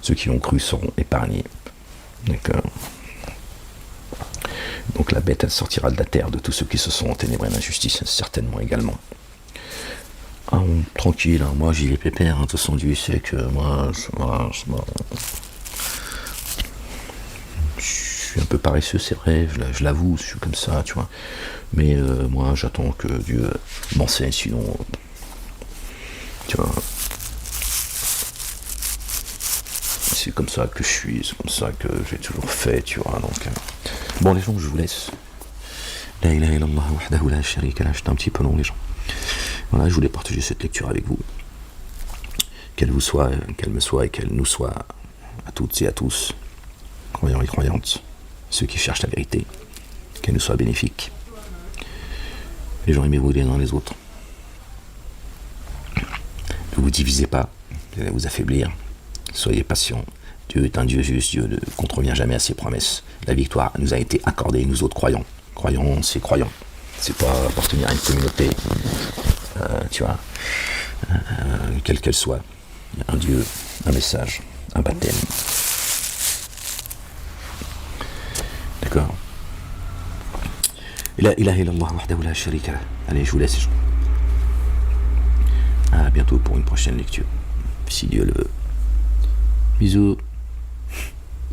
Ceux qui ont cru seront épargnés, d'accord ? Donc la bête, elle sortira de la terre de tous ceux qui se sont enténébrés d'injustice, certainement également. Tranquille, moi j'y vais pépère, de toute façon Dieu sait que moi, je suis un peu paresseux, c'est vrai, je l'avoue, je suis comme ça, tu vois. Mais moi j'attends que Dieu m'enseigne, sinon, tu vois, c'est comme ça que je suis, c'est comme ça que j'ai toujours fait, tu vois, donc... Bon les gens, je vous laisse. La ilaha illallah wahdahu la sharika lah, j'étais un petit peu long les gens. Voilà, je voulais partager cette lecture avec vous. Qu'elle me soit et qu'elle nous soit à toutes et à tous, croyants et croyantes, ceux qui cherchent la vérité, qu'elle nous soit bénéfique. Les gens, aimez-vous les uns les autres. Ne vous divisez pas, vous allez vous affaiblir. Soyez patients. Dieu est un Dieu juste, Dieu ne contrevient jamais à ses promesses. La victoire nous a été accordée, nous autres croyants. Croyants, c'est croyants. C'est pas appartenir à une communauté, tu vois, quelle qu'elle soit. Il y a un Dieu, un message, un baptême. D'accord. La ilaha illallah wahdahu la sharika lah. Allez, je vous laisse. À bientôt pour une prochaine lecture, si Dieu le veut. Bisous.